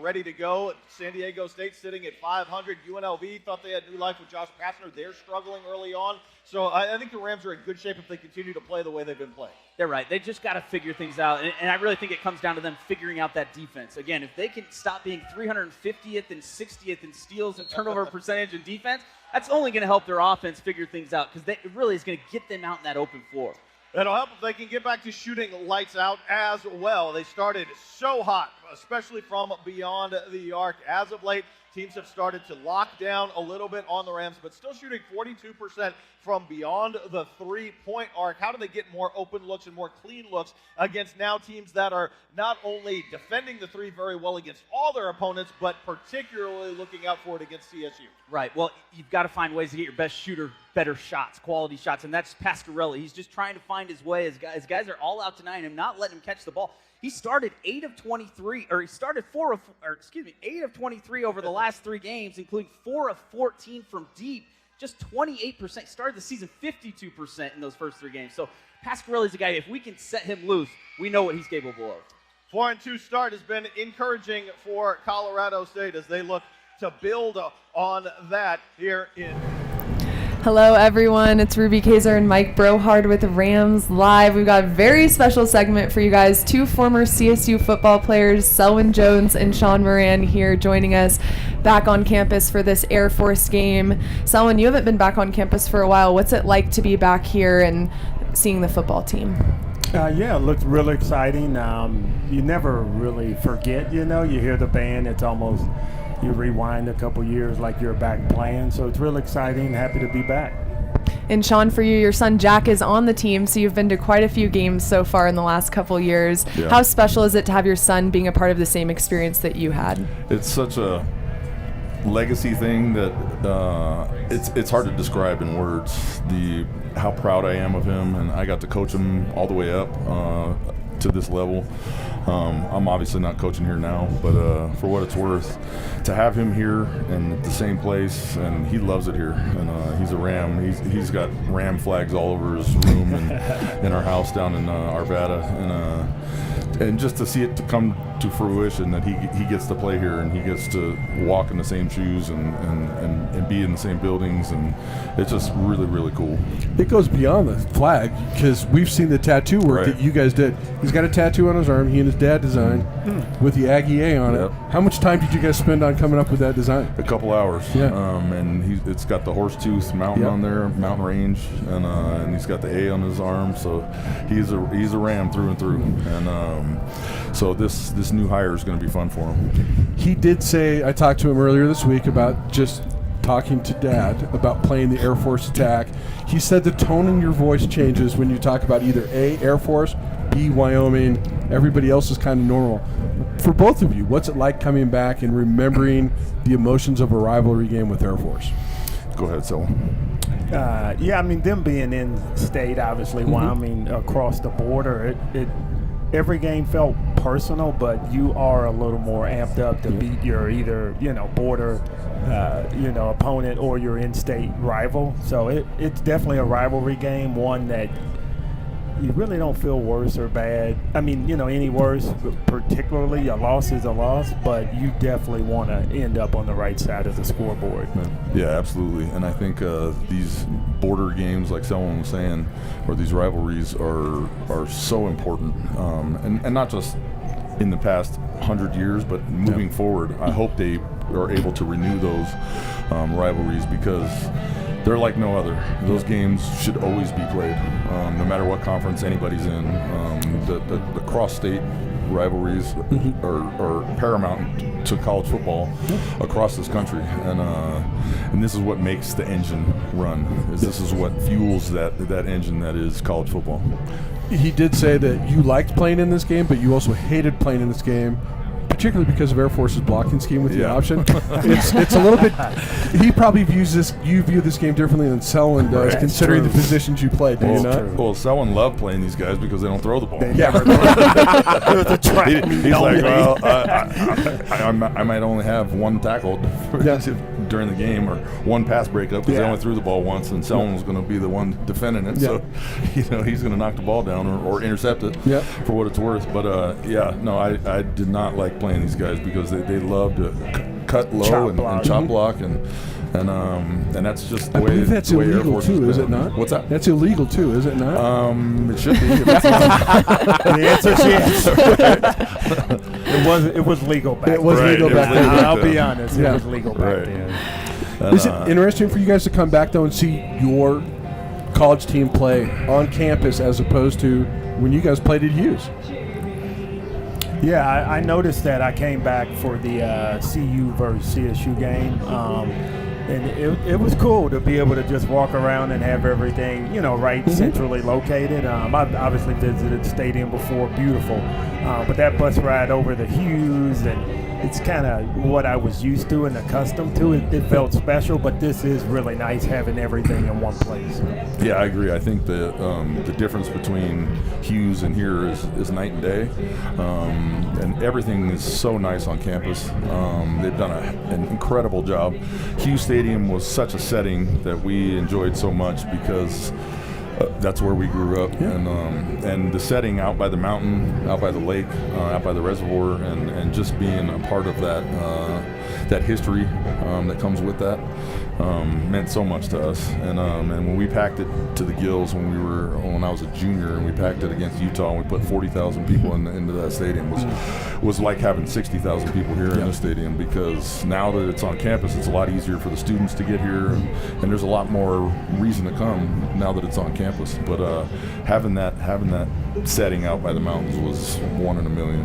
ready to go. San Diego State sitting at 500. UNLV thought they had new life with Josh Pastner. They're struggling early on. So I think the Rams are in good shape if they continue to play the way they've been playing. They're right. They just got to figure things out. And I really think it comes down to them figuring out that defense. Again, if they can stop being 350th and 60th in steals and turnover percentage in defense, that's only going to help their offense figure things out because it really is going to get them out in that open floor. That'll help if they can get back to shooting lights out as well. They started so hot, especially from beyond the arc. As of late, teams have started to lock down a little bit on the Rams, but still shooting 42% from beyond the three-point arc. How do they get more open looks and more clean looks against now teams that are not only defending the three very well against all their opponents, but particularly looking out for it against CSU? Right. Well, you've got to find ways to get your best shooter better shots, quality shots, and that's Pasquarelli. He's just trying to find his way. His guys are all out denying him, not letting him catch the ball. He started 8 of 23 over the last 3 games, including 4 of 14 from deep, just 28%. He started the season 52% in those first 3 games. So Pasquarelli's a guy, if we can set him loose, we know what he's capable of. 4-2 start has been encouraging for Colorado State as they look to build on that here in. Hello, everyone. It's Ruby Kaiser and Mike Brohard with Rams Live. We've got a very special segment for you guys. 2 former CSU football players, Selwyn Jones and Sean Moran, here joining us back on campus for this Air Force game. Selwyn, you haven't been back on campus for a while. What's it like to be back here and seeing the football team? Yeah, it looked really exciting. You never really forget, you hear the band. It's almost, you rewind a couple years like you're back playing. So it's really exciting. Happy to be back. And Sean, for you, your son Jack is on the team, so you've been to quite a few games so far in the last couple years. Yeah. How special is it to have your son being a part of the same experience that you had? It's such a legacy thing that it's hard to describe in words. How proud I am of him, and I got to coach him all the way up to this level. I'm obviously not coaching here now, but for what it's worth, to have him here and at the same place, and he loves it here. And he's a Ram. He's got Ram flags all over his room and in our house down in Arvada, and just to see it to come to fruition that he gets to play here and he gets to walk in the same shoes and be in the same buildings, and it's just really, really cool. It goes beyond the flag because we've seen the tattoo work that you guys did. He's got a tattoo on his arm he and his dad designed with the Aggie A on it. How much time did you guys spend on coming up with that design? A couple hours. Yeah. And it's got the Horsetooth Mountain on there, mountain range, and he's got the A on his arm, so he's a Ram through and through. And so this new hire is going to be fun for him. He did say, I talked to him earlier this week about just talking to Dad about playing the Air Force attack. He said the tone in your voice changes when you talk about either A, Air Force, B, Wyoming. Everybody else is kind of normal. For both of you, what's it like coming back and remembering the emotions of a rivalry game with Air Force? Go ahead, Sol. Yeah, I mean, them being in state, obviously, Wyoming across the border, it every game felt personal, but you are a little more amped up to beat your either, border, opponent or your in-state rival. So it's definitely a rivalry game, one that you really don't feel worse or bad. I mean, any worse, particularly a loss is a loss, but you definitely want to end up on the right side of the scoreboard. Yeah, absolutely. And I think these border games, like someone was saying, or these rivalries are so important. And not just in the past 100 years, but moving forward. I hope they are able to renew those rivalries because they're like no other. Those games should always be played, no matter what conference anybody's in. The cross-state rivalries are paramount to college football across this country, and this is what makes the engine run. This is what fuels that engine that is college football. He did say that you liked playing in this game, but you also hated playing in this game, particularly because of Air Force's blocking scheme with the option. It's a little bit. He probably view this game differently than Selwyn does, considering the positions you play. Do you not? Well, Selwyn loved playing these guys because they don't throw the ball. He's like, well, I might only have one tackle during the game or one pass breakup because they only threw the ball once, and Selwyn was going to be the one defending it. So, he's going to knock the ball down or intercept it for what it's worth. But I did not like playing these guys because they love to cut low and chop block and that's just the way. I believe that's illegal too, is it not? What's that? That's illegal too, is it not? It should be. The answer is yes. It was legal back then. It was legal back then. I'll be honest. It was legal back then. Is it interesting for you guys to come back though and see your college team play on campus as opposed to when you guys played at Hughes? Yeah, I noticed that. I came back for the CU versus CSU game, and it was cool to be able to just walk around and have everything, right centrally located. I've obviously visited the stadium before, beautiful, but that bus ride over the Hughes, and it's kind of what I was used to and accustomed to. It felt special, but this is really nice having everything in one place. Yeah, I agree. I think the difference between Hughes and here is night and day, and everything is so nice on campus. They've done an incredible job. Hughes Stadium was such a setting that we enjoyed so much because that's where we grew up, and the setting out by the mountain, out by the lake, out by the reservoir, and just being a part of that history that comes with that meant so much to us. And when we packed it to the gills when I was a junior, and we packed it against Utah, and we put 40,000 people into that stadium, was like having 60,000 people here in the stadium, because now that it's on campus, it's a lot easier for the students to get here, and there's a lot more reason to come now that it's on campus. But having that setting out by the mountains was one in a million.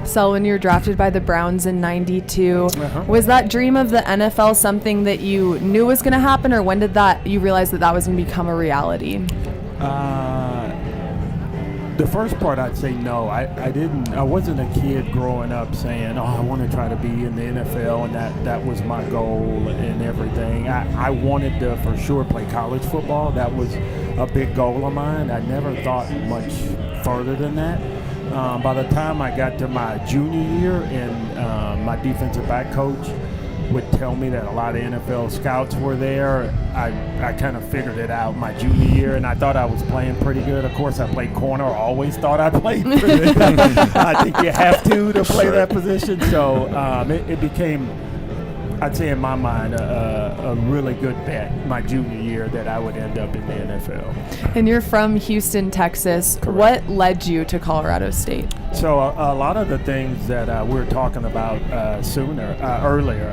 So when you were drafted by the Browns in '92, was that dream of the NFL something that you knew was going to happen, or when did you realize that was going to become a reality? The first part, I'd say no. I wasn't a kid growing up saying, I want to try to be in the NFL, and that was my goal and everything. I wanted to for sure play college football. That was a big goal of mine. I never thought much further than that. By the time I got to my junior year, and my defensive back coach would tell me that a lot of NFL scouts were there, I kind of figured it out my junior year, and I thought I was playing pretty good. Of course, I played corner. I always thought I played pretty good. I think you have to play that position. So it became, I'd say in my mind, a really good bet my junior year that I would end up in the NFL. And you're from Houston, Texas. Correct. What led you to Colorado State? So a lot of the things that we were talking about earlier,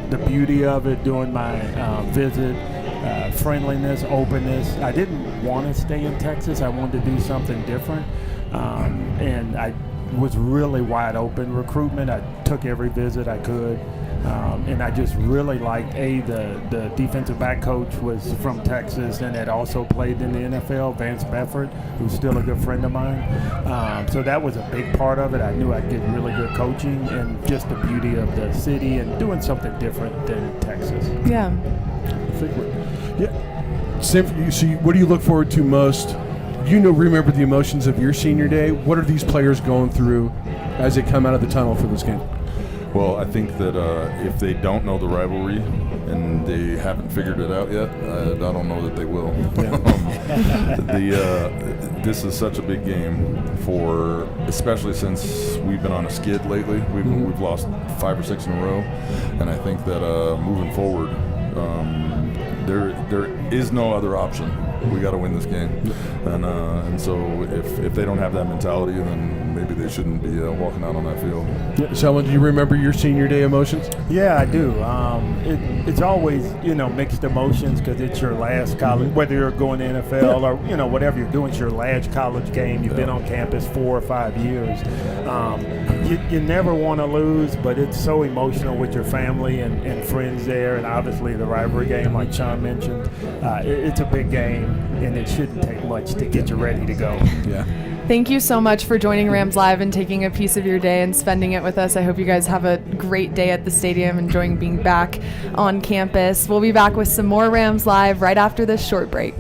the beauty of it during my visit, friendliness, openness. I didn't want to stay in Texas. I wanted to do something different, and I was really wide open. Recruitment, I took every visit I could. And I just really liked the defensive back coach was from Texas and had also played in the NFL, Vance Befford, who's still a good friend of mine. So that was a big part of it. I knew I'd get really good coaching, and just the beauty of the city and doing something different than Texas. Yeah. Sam, what do you look forward to most? Remember the emotions of your senior day. What are these players going through as they come out of the tunnel for this game? Well, I think that if they don't know the rivalry and they haven't figured it out yet, I don't know that they will. This is such a big game especially since we've been on a skid lately. We've lost 5 or 6 in a row, and I think that moving forward, there is no other option. We got to win this game, and so if they don't have that mentality, then maybe they shouldn't be walking out on that field. Selwyn, do you remember your senior day emotions? Yeah, I do. It's always mixed emotions because it's your last college, whether you're going to NFL or whatever you're doing, it's your last college game. You've been on campus 4 or 5 years. You never want to lose, but it's so emotional with your family and friends there, and obviously the rivalry game, like Sean mentioned. It's a big game, and it shouldn't take much to get you ready to go. Yeah. Thank you so much for joining Rams Live and taking a piece of your day and spending it with us. I hope you guys have a great day at the stadium, enjoying being back on campus. We'll be back with some more Rams Live right after this short break.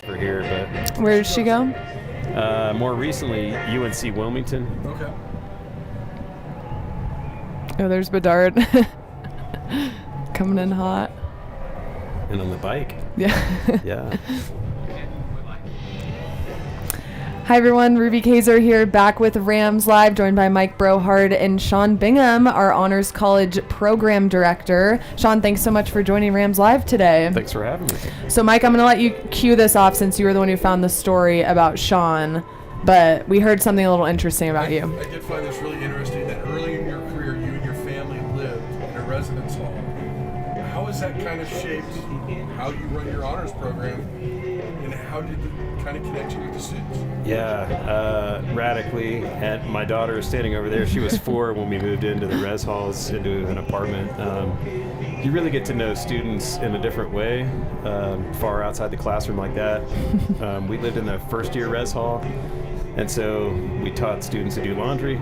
for here, but Where did she go? more recently, UNC Wilmington. Okay. Oh, there's Bedard. Coming in hot. And on the bike. Yeah. Yeah. Hi everyone, Ruby Kaiser here, back with Rams Live, joined by Mike Brohard and Sean Bingham, our Honors College Program Director. Sean, thanks so much for joining Rams Live today. Thanks for having me. So Mike, I'm going to let you cue this off since you were the one who found the story about Sean, but we heard something a little interesting about you. I did find this really interesting that early in your career, you and your family lived in a residence hall. How has that kind of shaped how you run your honors program, and how did it kind of connect you with the students? Yeah, radically. And my daughter is standing over there. She was 4 when we moved into the res halls, into an apartment. You really get to know students in a different way, far outside the classroom like that. We lived in the first year res hall, and so we taught students to do laundry.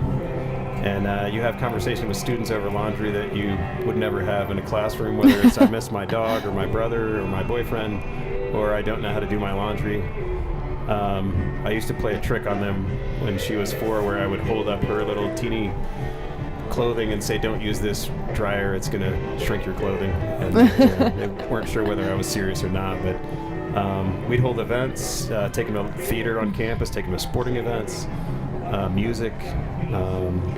And you have conversation with students over laundry that you would never have in a classroom, whether it's I miss my dog or my brother or my boyfriend, or I don't know how to do my laundry. I used to play a trick on them when she was 4 where I would hold up her little teeny clothing and say, don't use this dryer, it's going to shrink your clothing. And they weren't sure whether I was serious or not, but we'd hold events, take them to theater on campus, take them to sporting events, music.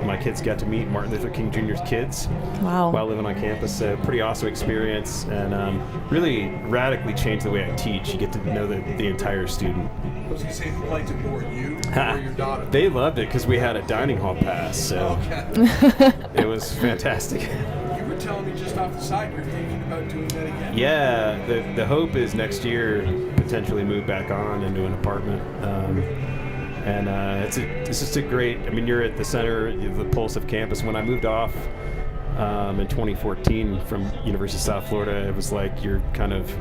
My kids got to meet Martin Luther King Jr.'s kids Wow. while living on campus. So pretty awesome experience, and really radically changed the way I teach. You get to know the entire student. I was going to say, who liked it more, you or your daughter? They loved it because we had a dining hall pass, so Okay. it was fantastic. You were telling me just off the side you're thinking about doing that again. Yeah, the hope is next year potentially move back on into an apartment. And it's just a great, I mean, you're at the center, the pulse of campus. When I moved off in 2014 from University of South Florida, it was like you're kind of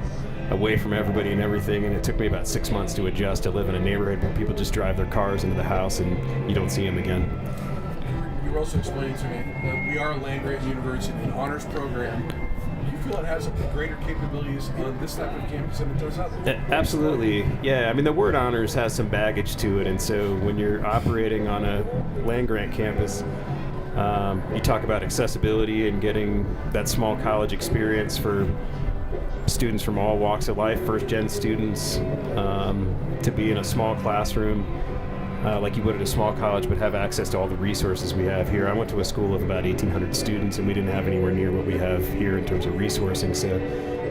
away from everybody and everything, and it took me about 6 months to adjust to live in a neighborhood where people just drive their cars into the house and you don't see them again. You were also explaining to me that we are a land-grant university, an honors program. Do you feel it has greater capabilities on this type of campus than it does others? Absolutely. Yeah, I mean, the word honors has some baggage to it, and so when you're operating on a land-grant campus, you talk about accessibility and getting that small college experience for students from all walks of life, first-gen students, to be in a small classroom like you would at a small college, but have access to all the resources we have here. I went to a school of about 1,800 students, and we didn't have anywhere near what we have here in terms of resourcing. So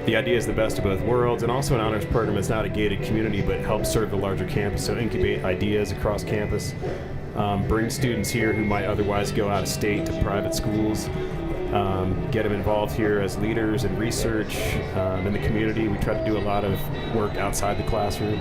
the idea is the best of both worlds, and also an honors program is not a gated community, but helps serve the larger campus, so incubate ideas across campus, bring students here who might otherwise go out of state to private schools, get them involved here as leaders in research in the community. We try to do a lot of work outside the classroom.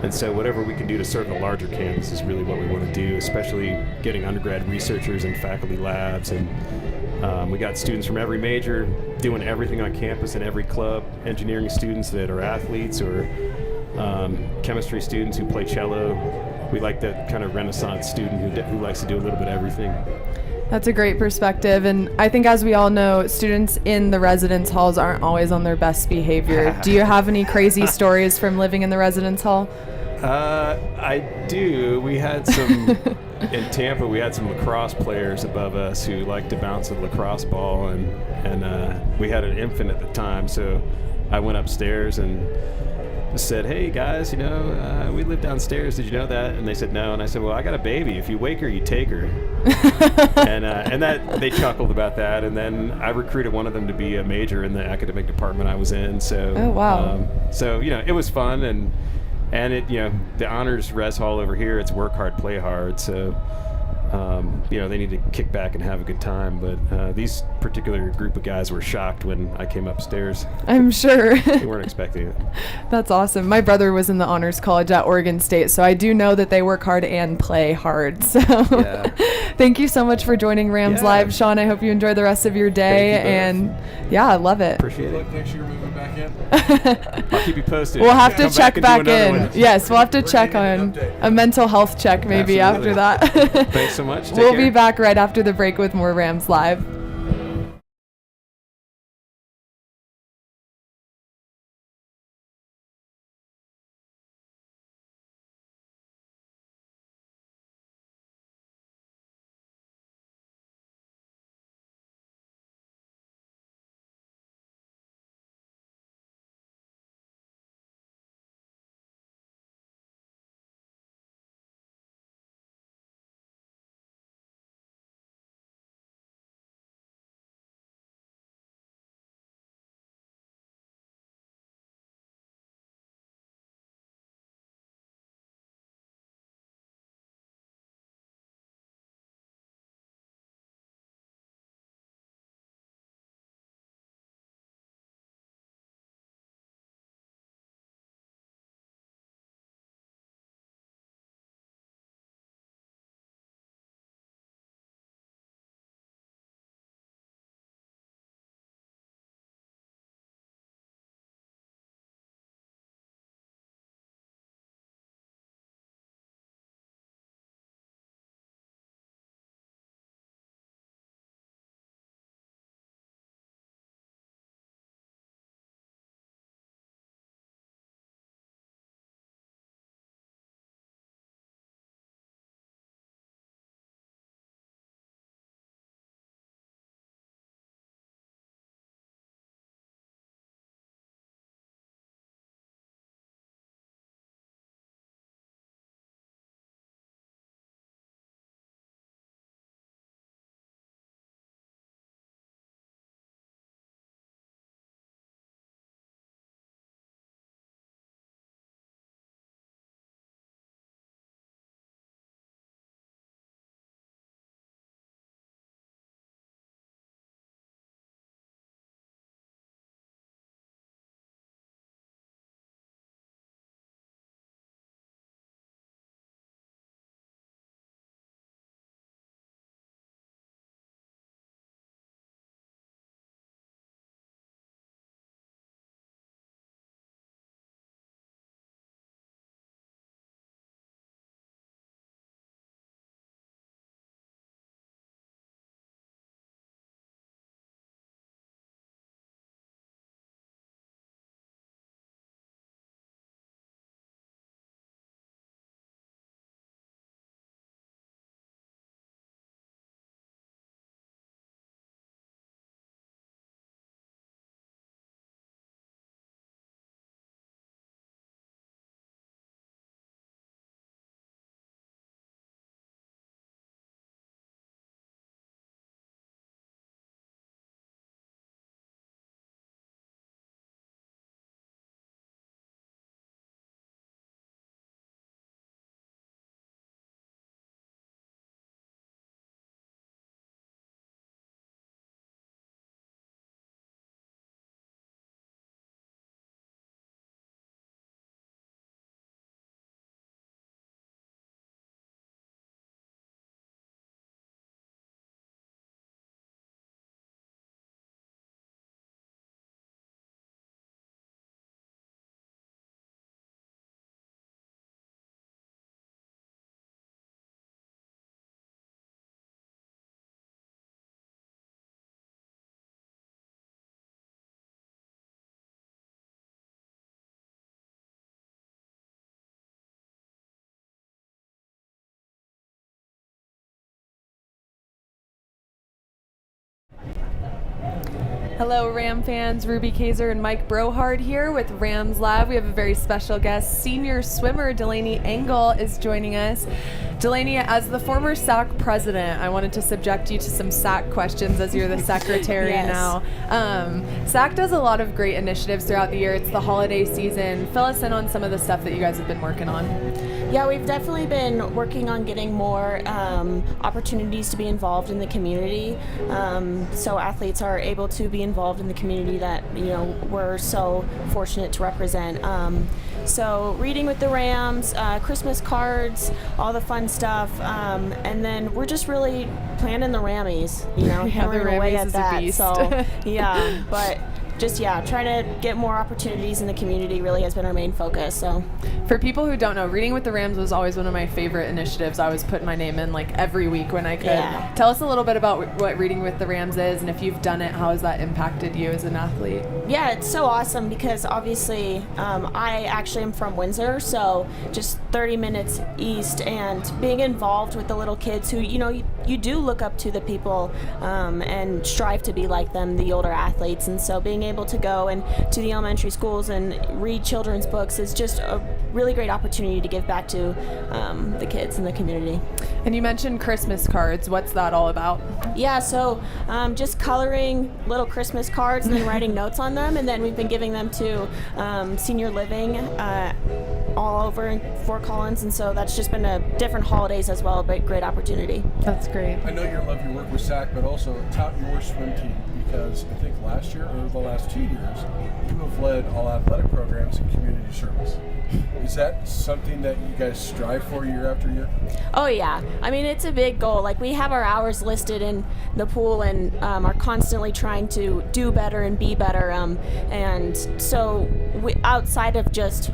And so whatever we can do to serve the larger campus is really what we want to do, especially getting undergrad researchers in faculty labs. And we got students from every major doing everything on campus in every club, engineering students that are athletes or chemistry students who play cello. We like that kind of Renaissance student who likes to do a little bit of everything. That's a great perspective, and I think, as we all know, students in the residence halls aren't always on their best behavior. Do you have any crazy stories from living in the residence hall? I do. We had some in Tampa. We had some lacrosse players above us who liked to bounce a lacrosse ball, and we had an infant at the time. So I went upstairs and said, "Hey guys, we live downstairs. Did you know that?" And they said no. And I said, "Well, I got a baby. If you wake her, you take her." and that they chuckled about that. And then I recruited one of them to be a major in the academic department I was in. So oh wow. So it was fun, and it the honors res hall over here, it's work hard, play hard. So they need to kick back and have a good time. But these particular group of guys were shocked when I came upstairs. I'm sure. They weren't expecting it. That's awesome. My brother was in the honors college at Oregon State, so I do know that they work hard and play hard. So Yeah. Thank you so much for joining Rams Live, Sean. I hope you enjoy the rest of your day. Thank you both. And yeah, I love it. Appreciate Good it. luck next year moving back in. I'll keep you posted. We'll have to Come check and do back another in. one. Yes, we'll have to We're check gonna on need an update. a mental health check maybe Absolutely. after that. Thanks so much. Take We'll care. be back right after the break with more Rams Live. Hello, Ram fans. Ruby Kaiser and Mike Brohard here with RamsLive. We have a very special guest. Senior swimmer Delaney Engel is joining us. Delaney, as the former SAC president, I wanted to subject you to some SAC questions as you're the secretary Yes. now. SAC does a lot of great initiatives throughout the year. It's the holiday season. Fill us in on some of the stuff that you guys have been working on. Yeah, we've definitely been working on getting more opportunities to be involved in the community, so athletes are able to be involved in the community that we're so fortunate to represent. So reading with the Rams, Christmas cards, all the fun stuff, and then we're just really planning the Rammies, hammering away Rammies at is a that. beast. So yeah, but just trying to get more opportunities in the community really has been our main focus. So For people who don't know, Reading with the Rams was always one of my favorite initiatives. I was putting my name in like every week when I could. Yeah. Tell us a little bit about what Reading with the Rams is, and if you've done it, how has that impacted you as an athlete? yeah, it's so awesome because obviously I actually am from Windsor, so just 30 minutes east, and being involved with the little kids who you do look up to the people and strive to be like them, the older athletes, and so being able to go and to the elementary schools and read children's books is just a really great opportunity to give back to the kids in the community. And you mentioned Christmas cards. What's that all about? Yeah, so just coloring little Christmas cards and then writing notes on them, and then we've been giving them to senior living all over in Fort Collins, and so that's just been different holidays as well, but great opportunity. That's great. I know you love your work with SAC, but also tout your swim team, because I think last year or the last 2 years, you have led all athletic programs in community service. Is that something that you guys strive for year after year? Oh yeah, I mean it's a big goal. Like we have our hours listed in the pool and are constantly trying to do better and be better. And so outside of just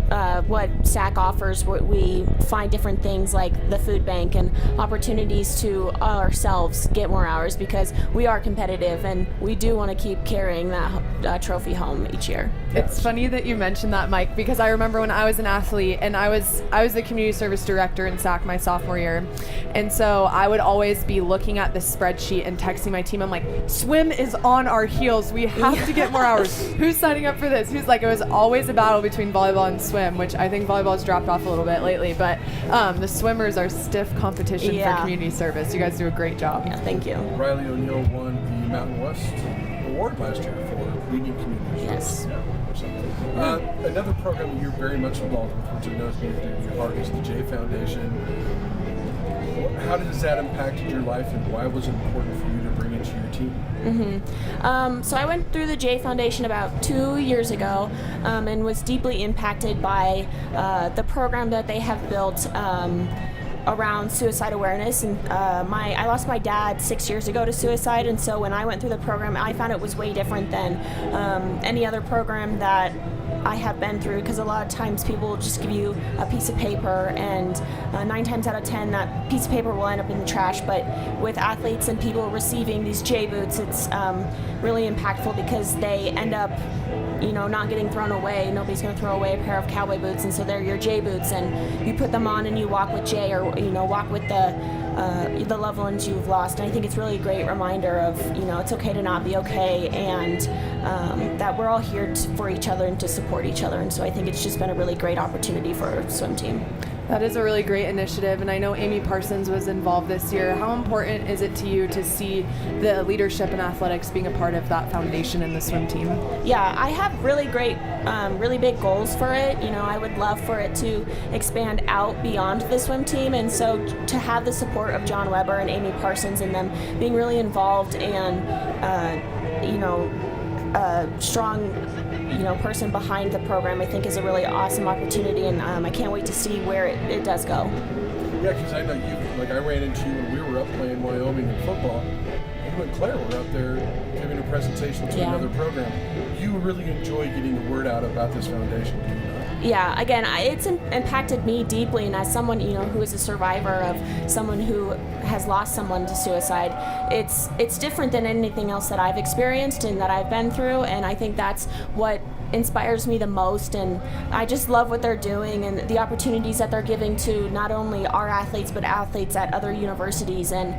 what SAC offers, we find different things like the food bank and opportunities to ourselves get more hours, because we are competitive and we do want to keep carrying that trophy home each year. It's funny that you mentioned that, Mike, because I remember when I was an athlete and I was the community service director in SAC my sophomore year, and so I would always be looking at the spreadsheet and texting my team. I'm like, swim is on our heels. We have to get more hours. Who's signing up for this? Who's like? It was always a battle between volleyball and swim, which I think volleyball's dropped off a little bit lately, but the swimmers are stiff competition for community service. You guys do a great job. Yeah, thank you. Riley O'Neill won the Mountain West Award last year for leading community service. Yes. Another program that you're very much involved with, which I know is near to your heart, is the J Foundation. How does that impact your life, and why was it important for you to bring it to your team? So I went through the J Foundation about 2 years ago and was deeply impacted by the program that they have built around suicide awareness. And I lost my dad 6 years ago to suicide, and so when I went through the program, I found it was way different than any other program that I have been through, because a lot of times people will just give you a piece of paper, and 9 times out of 10 that piece of paper will end up in the trash. But with athletes and people receiving these J boots, it's really impactful, because they end up not getting thrown away. Nobody's going to throw away a pair of cowboy boots, and so they're your J boots, and you put them on and you walk with J, or walk with the loved ones you've lost. And I think it's really a great reminder of it's okay to not be okay, and that we're all here for each other and to support each other. And so I think it's just been a really great opportunity for our swim team. That is a really great initiative, and I know Amy Parsons was involved this year. How important is it to you to see the leadership in athletics being a part of that foundation in the swim team? Yeah, I have really great, really big goals for it. I would love for it to expand out beyond the swim team, and so to have the support of John Weber and Amy Parsons and them being really involved and, strong person behind the program, I think is a really awesome opportunity, and I can't wait to see where it does go. Yeah, because I know I ran into you when we were up playing Wyoming in football. You and Claire were up there giving a presentation to another program. You really enjoy getting the word out about this foundation, do you not? Yeah, again, it's impacted me deeply, and as someone who is a survivor of someone who has lost someone to suicide, it's different than anything else that I've experienced and that I've been through, and I think that's what inspires me the most. And I just love what they're doing and the opportunities that they're giving to not only our athletes but athletes at other universities and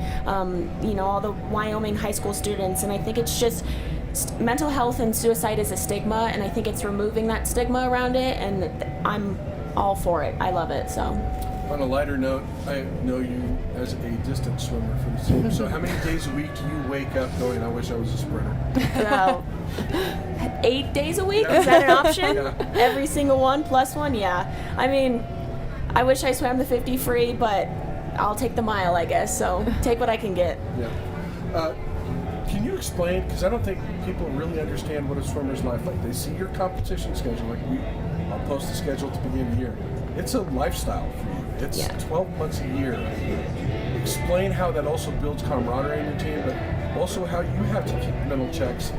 all the Wyoming high school students. And I think it's just mental health and suicide is a stigma, and I think it's removing that stigma around it, and I'm all for it. I love it. So. On a lighter note, I know you as a distance swimmer for the team. So how many days a week do you wake up going, I wish I was a sprinter? Well, 8 days a week? Is that an option? Yeah. Every single one plus one? Yeah. I mean, I wish I swam the 50 free, but I'll take the mile, I guess. So take what I can get. Yeah. Can you explain, because I don't think people really understand what a swimmer's life like. They see your competition schedule, like I'll post the schedule at the beginning of the year. It's a lifestyle for you. It's 12 months a year. Explain how that also builds camaraderie in your team, but also how you have to keep mental checks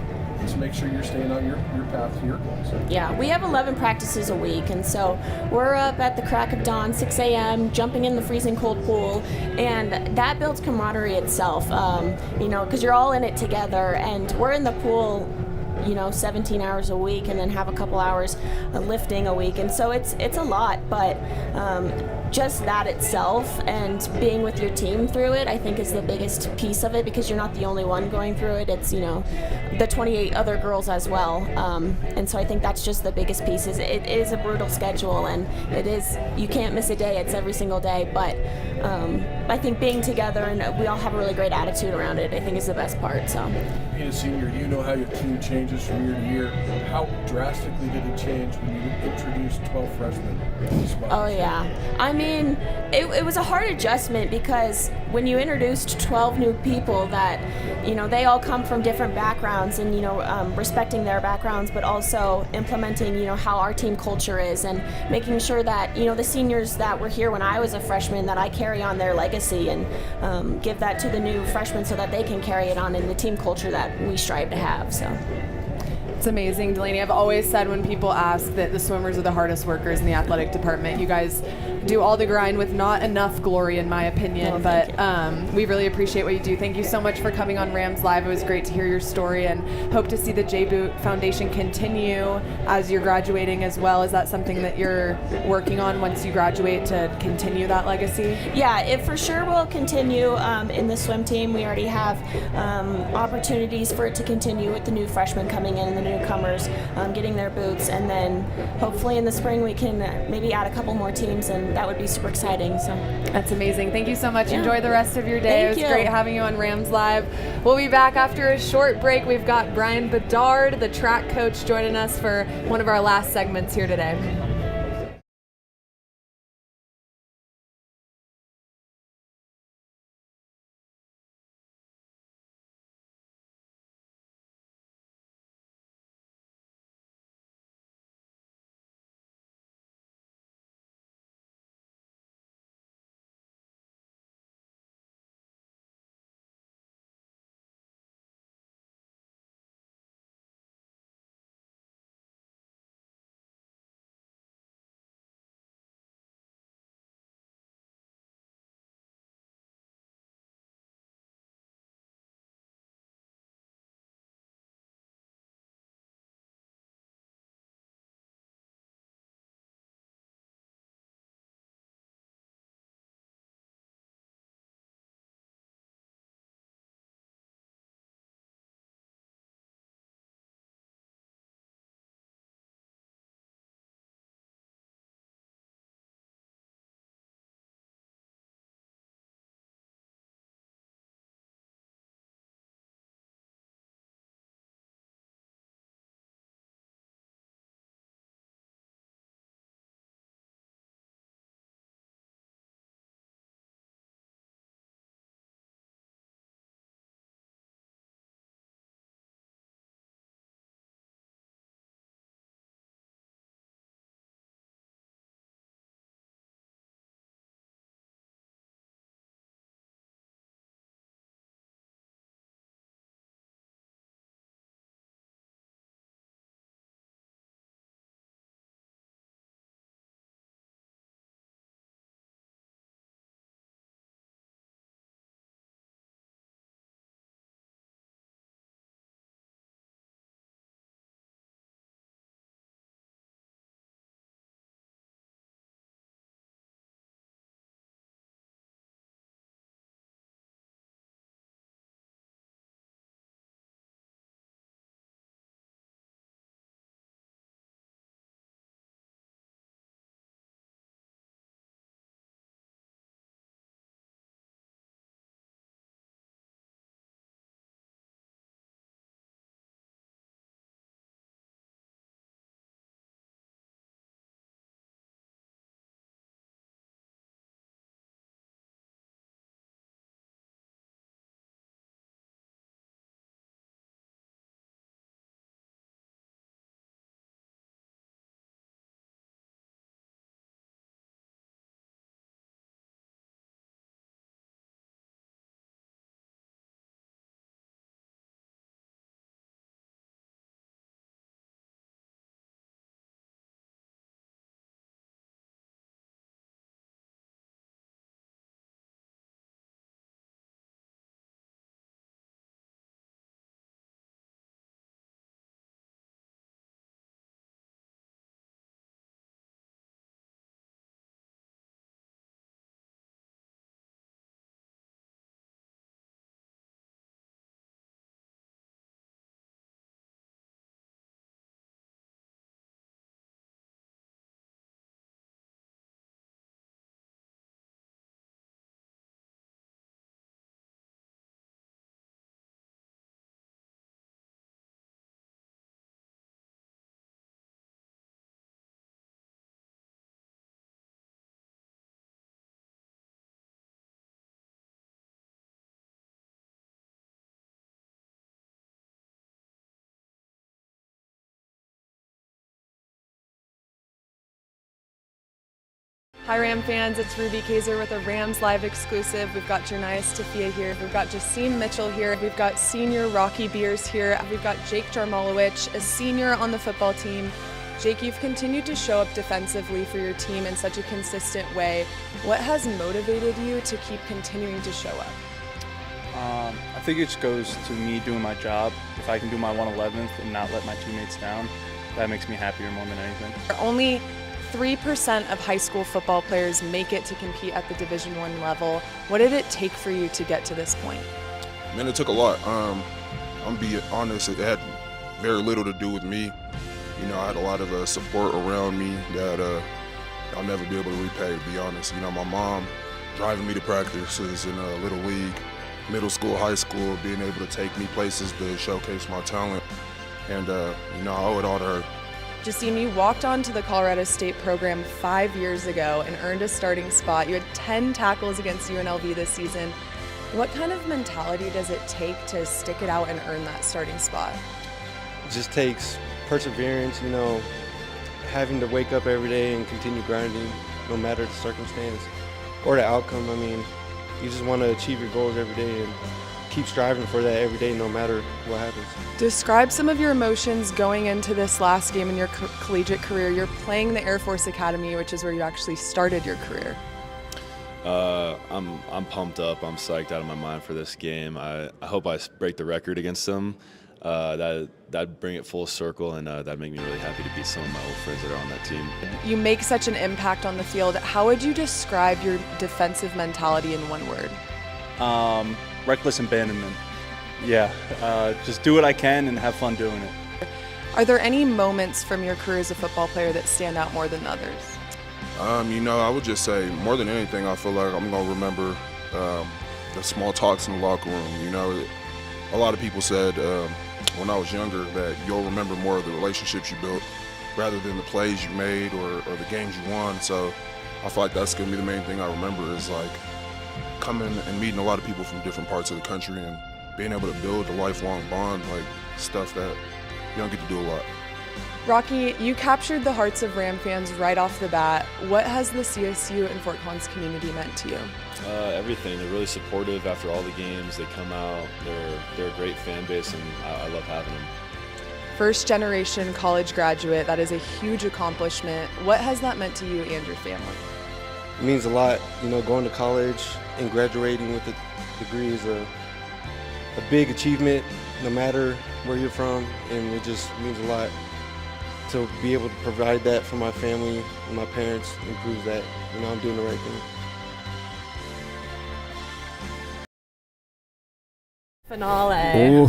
to make sure you're staying on your path to your goals. Yeah, we have 11 practices a week, and so we're up at the crack of dawn, 6 a.m., jumping in the freezing cold pool, and that builds camaraderie itself, because you're all in it together, and we're in the pool 17 hours a week, and then have a couple hours lifting a week, and so it's a lot, but just that itself and being with your team through it, I think, is the biggest piece of it, because you're not the only one going through it. It's the 28 other girls as well, and so I think that's just the biggest piece. It is a brutal schedule, and you can't miss a day. It's every single day, but I think being together and we all have a really great attitude around it, I think, is the best part. So being a senior, you know how your team changes from year to year. How drastically did it change when you introduced 12 freshmen to the spot? Oh yeah, I mean, it was a hard adjustment, because when you introduced 12 new people that they all come from different backgrounds, and respecting their backgrounds, but also implementing how our team culture is, and making sure that the seniors that were here when I was a freshman, that I carry on their legacy and give that to the new freshmen so that they can carry it on in the team culture that we strive to have. So. It's amazing, Delaney. I've always said when people ask that the swimmers are the hardest workers in the athletic department, you guys do all the grind with not enough glory, in my opinion. But we really appreciate what you do. Thank you so much for coming on Rams Live. It was great to hear your story, and hope to see the J-Boot Foundation continue as you're graduating as well. Is that something that you're working on once you graduate, to continue that legacy? Yeah, it for sure will continue in the swim team. We already have opportunities for it to continue with the new freshmen coming in and the newcomers getting their boots, and then hopefully in the spring we can maybe add a couple more teams, and that would be super exciting. So that's amazing. Thank you so much. Yeah. Enjoy the rest of your day. It was great having you on Rams Live. We'll be back after a short break. We've got Brian Bedard, the track coach, joining us for one of our last segments here today. Hi Ram fans, it's Ruby Kaiser with a RamsLive exclusive. We've got Jernias Tafia here, we've got Jasim Mitchell here, we've got senior Rocky Beers here, we've got Jake Jarmalowicz, a senior on the football team. Jake, you've continued to show up defensively for your team in such a consistent way. What has motivated you to keep continuing to show up? I think it just goes to me doing my job. If I can do my 111th and not let my teammates down, that makes me happier more than anything. Only 3% of high school football players make it to compete at the Division I level. What did it take for you to get to this point? Man, it took a lot. I'm gonna be honest, it had very little to do with me. You know, I had a lot of support around me that I'll never be able to repay, to be honest. You know, my mom driving me to practices in Little League, middle school, high school, being able to take me places to showcase my talent. And, you know, I owe it all to her. Jasim, you walked onto the Colorado State program 5 years ago and earned a starting spot. You had 10 tackles against UNLV this season. What kind of mentality does it take to stick it out and earn that starting spot? It just takes perseverance, you know, having to wake up every day and continue grinding no matter the circumstance or the outcome. I mean, you just want to achieve your goals every day and keep striving for that every day no matter what happens. Describe some of your emotions going into this last game in your collegiate career. You're playing the Air Force Academy, which is where you actually started your career. I'm pumped up. I'm psyched out of my mind for this game. I hope I break the record against them. That'd bring it full circle, and that'd make me really happy to beat some of my old friends that are on that team. You make such an impact on the field. How would you describe your defensive mentality in one word? Reckless abandonment. Yeah, just do what I can and have fun doing it. Are there any moments from your career as a football player that stand out more than others? You know, I would just say more than anything, I feel like I'm gonna remember the small talks in the locker room. You know, a lot of people said when I was younger that you'll remember more of the relationships you built rather than the plays you made or the games you won. So I feel like that's gonna be the main thing I remember is like coming and meeting a lot of people from different parts of the country and being able to build a lifelong bond, like stuff that you don't get to do a lot. Rocky, you captured the hearts of Ram fans right off the bat. What has the CSU and Fort Collins community meant to you? Everything. They're really supportive after all the games. They come out. They're a great fan base, and I love having them. First generation college graduate, that is a huge accomplishment. What has that meant to you and your family? It means a lot, you know, going to college and graduating with a degree is a big achievement no matter where you're from, and it just means a lot to be able to provide that for my family and my parents and prove that, you know, I'm doing the right thing. Finale.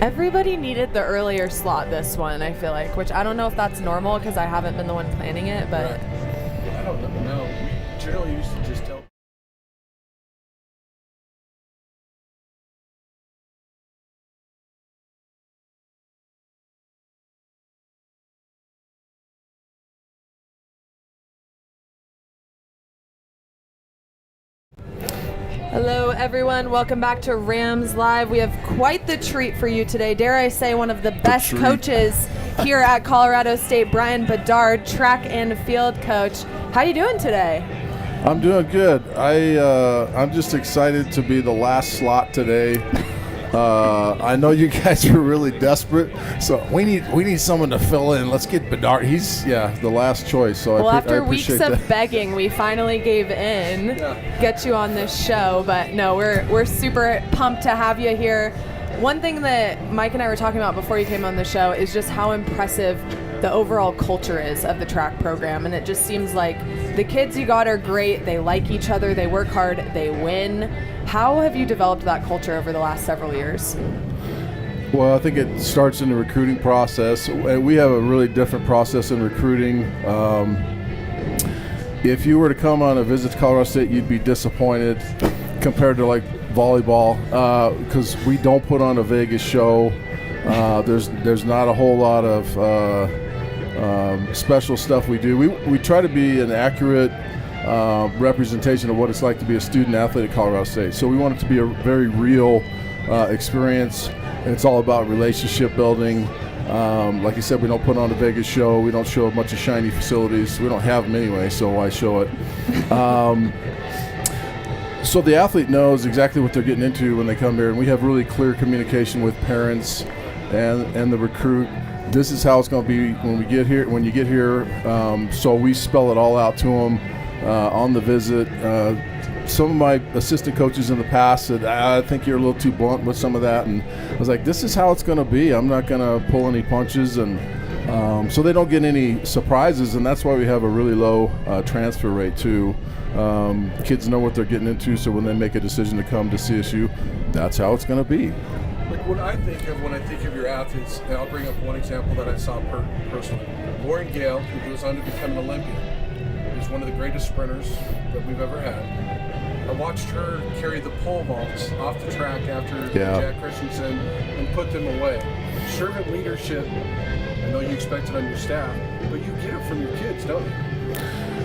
Everybody needed the earlier slot this one, I feel like, which I don't know if that's normal because I haven't been the one planning it, but I don't know. We generally used to just tell. Hello, everyone. Welcome back to Rams Live. We have quite the treat for you today. Dare I say, one of the best coaches here at Colorado State, Brian Bedard, track and field coach. How you doing today? I'm doing good. I'm just excited to be the last slot today. I know you guys are really desperate, so we need someone to fill in. Let's get Bedard. He's the last choice. So well, I after weeks of that. begging, we finally gave in, get you on this show. But no, we're super pumped to have you here. One thing that Mike and I were talking about before you came on the show is just how impressive the overall culture is of the track program, and it just seems like the kids you got are great. They like each other. They work hard. They win. How have you developed that culture over the last several years? Well, I think it starts in the recruiting process. We have a really different process in recruiting. If you were to come on a visit to Colorado State, you'd be disappointed compared to like volleyball because we don't put on a Vegas show. There's not a whole lot of special stuff we do. We try to be an accurate representation of what it's like to be a student athlete at Colorado State. So we want it to be a very real experience. And it's all about relationship building. Like you said, we don't put on a Vegas show. We don't show a bunch of shiny facilities. We don't have them anyway, so why show it? So the athlete knows exactly what they're getting into when they come here, and we have really clear communication with parents and the recruit. This is how it's going to be when you get here. So we spell it all out to them on the visit. Some of my assistant coaches in the past said, I think you're a little too blunt with some of that, and I was like, this is how it's going to be. I'm not going to pull any punches, and so they don't get any surprises, and that's why we have a really low transfer rate too. Kids know what they're getting into, so when they make a decision to come to CSU, that's how it's going to be. Like what I think of when I think of your athletes, and I'll bring up one example that I saw personally. Lauren Gale, who goes on to become an Olympian, is one of the greatest sprinters that we've ever had. I watched her carry the pole vaults off the track after Jack Christensen and put them away. Servant leadership, I know you expect it on your staff, but you get it from your kids, don't you?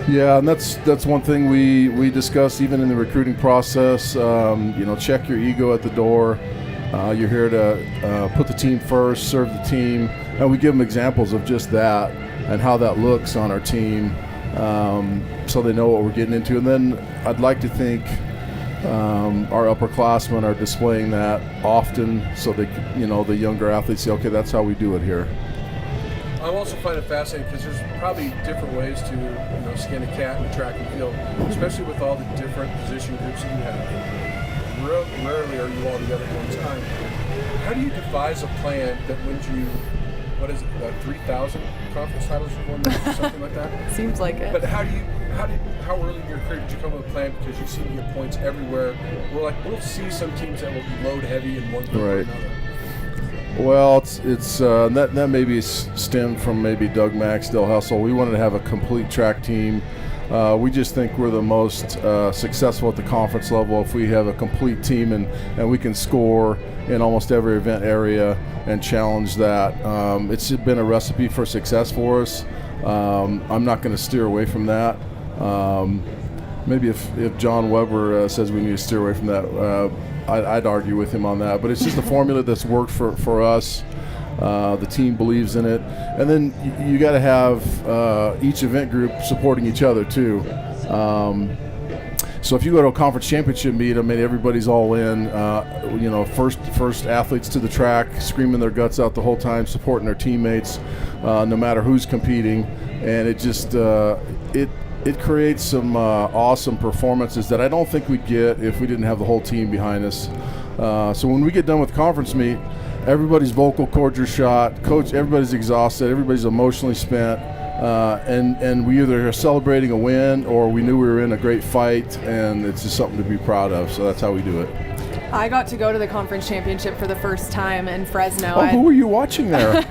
Yeah, and that's one thing we discuss even in the recruiting process. Check your ego at the door. You're here to put the team first, serve the team, and we give them examples of just that and how that looks on our team, so they know what we're getting into. And then I'd like to think our upperclassmen are displaying that often, so they, the younger athletes say, okay, that's how we do it here. I also find it fascinating because there's probably different ways to skin a cat in the track and field, especially with all the different position groups that you have. Rarely are you all together at one time. How do you devise a plan that wins you, 3,000 conference titles you've won, or something like that? Seems like it. But how early in your career did you come up with a plan, because you seem to get points everywhere? We'll see some teams that will be load heavy in one group or another. Well, it's that maybe stemmed from maybe Doug Mack's Still Hustle. We wanted to have a complete track team. We just think we're the most successful at the conference level if we have a complete team and we can score in almost every event area and challenge that. It's been a recipe for success for us. I'm not going to steer away from that. Maybe if John Weber says we need to steer away from that, I'd argue with him on that. But it's just a formula that's worked for us. The team believes in it, and then you got to have each event group supporting each other too. So if you go to a conference championship meet, everybody's all in. First athletes to the track, screaming their guts out the whole time, supporting their teammates, no matter who's competing, and it just it creates some awesome performances that I don't think we'd get if we didn't have the whole team behind us. So when we get done with conference meet, everybody's vocal cords are shot. Coach, everybody's exhausted. Everybody's emotionally spent, and we either are celebrating a win or we knew we were in a great fight, and it's just something to be proud of. So that's how we do it. I got to go to the conference championship for the first time in Fresno. Oh, who were you watching there?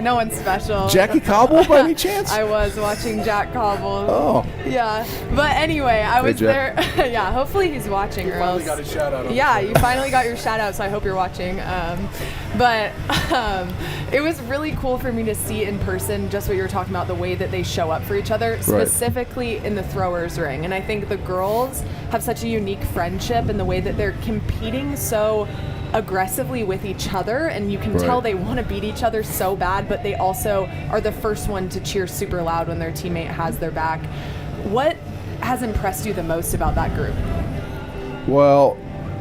No one special. Jackie Cobble, by any chance? I was watching Jack Cobble. Oh. Yeah. But anyway, I was there. Yeah, hopefully he's watching. You finally got a shout out. Yeah, you finally got your shout out, so I hope you're watching. But it was really cool for me to see in person just what you were talking about, the way that they show up for each other, specifically in the throwers ring. And I think the girls have such a unique friendship in the way that they're competing so aggressively with each other, and you can tell they want to beat each other so bad, but they also are the first one to cheer super loud when their teammate has their back. What has impressed you the most about that group? Well,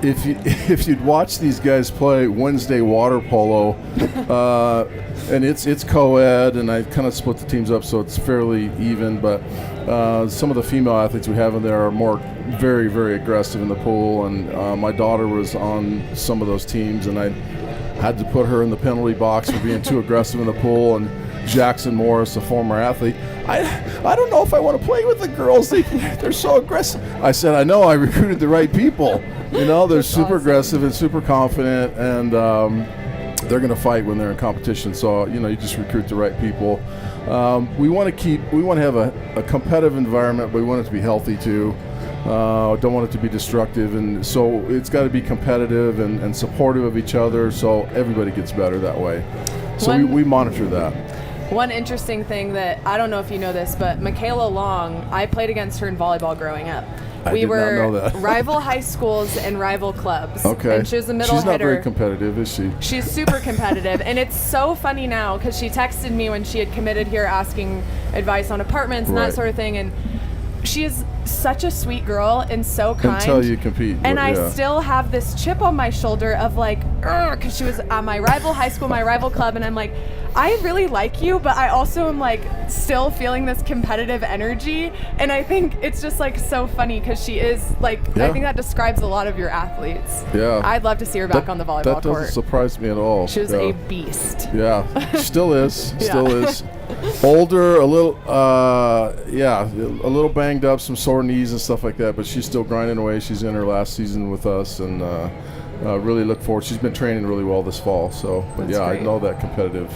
if you'd watch these guys play Wednesday water polo, and it's co-ed, and I kind of split the teams up so it's fairly even, but some of the female athletes we have in there are more very, very aggressive in the pool, and my daughter was on some of those teams, and I had to put her in the penalty box for being too aggressive in the pool. And Jackson Morris, a former athlete, I don't know if I want to play with the girls. They're so aggressive. I said, I know, I recruited the right people. They're super aggressive and super confident, and they're going to fight when they're in competition. So, you just recruit the right people. We want to have a competitive environment, but we want it to be healthy too. Don't want it to be destructive, and so it's got to be competitive and supportive of each other, so everybody gets better that way. So we monitor that. One interesting thing that, I don't know if you know this, but Michaela Long, I played against her in volleyball growing up. I we did were not know that. rival high schools and rival clubs. Okay. And she was a middle She's not hitter. very competitive, is she? She's super competitive, and it's so funny now because she texted me when she had committed here asking advice on apartments and Right. that sort of thing, and she is such a sweet girl and so kind. Until you compete. And I yeah. still have this chip on my shoulder of like, because she was on my rival high school, my rival club, and I'm like, I really like you, but I also am like still feeling this competitive energy. And I think it's just like so funny because she is like, Yeah. I think that describes a lot of your athletes. Yeah. I'd love to see her back on the volleyball That doesn't court. surprise me at all. She was yeah. a beast. Yeah, still is. Yeah. Still is. Older, a little, a little banged up, some sore knees and stuff like that, but she's still grinding away. She's in her last season with us, and really look forward. She's been training really well this fall, so, but That's yeah, great. I know that competitive.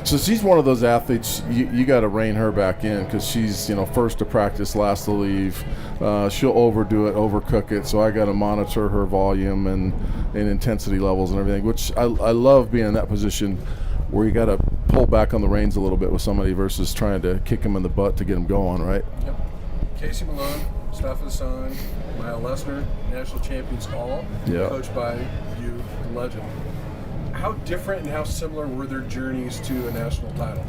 So she's one of those athletes, you got to rein her back in because she's, first to practice, last to leave. She'll overdo it, overcook it, so I got to monitor her volume and intensity levels and everything, which I love being in that position where you got to pull back on the reins a little bit with somebody versus trying to kick them in the butt to get them going, right? Yep. Casey Malone, Steph Hassan, Maya Lesnar, national champions all, Yeah. coached by you, the legend. How different and how similar were their journeys to a national title?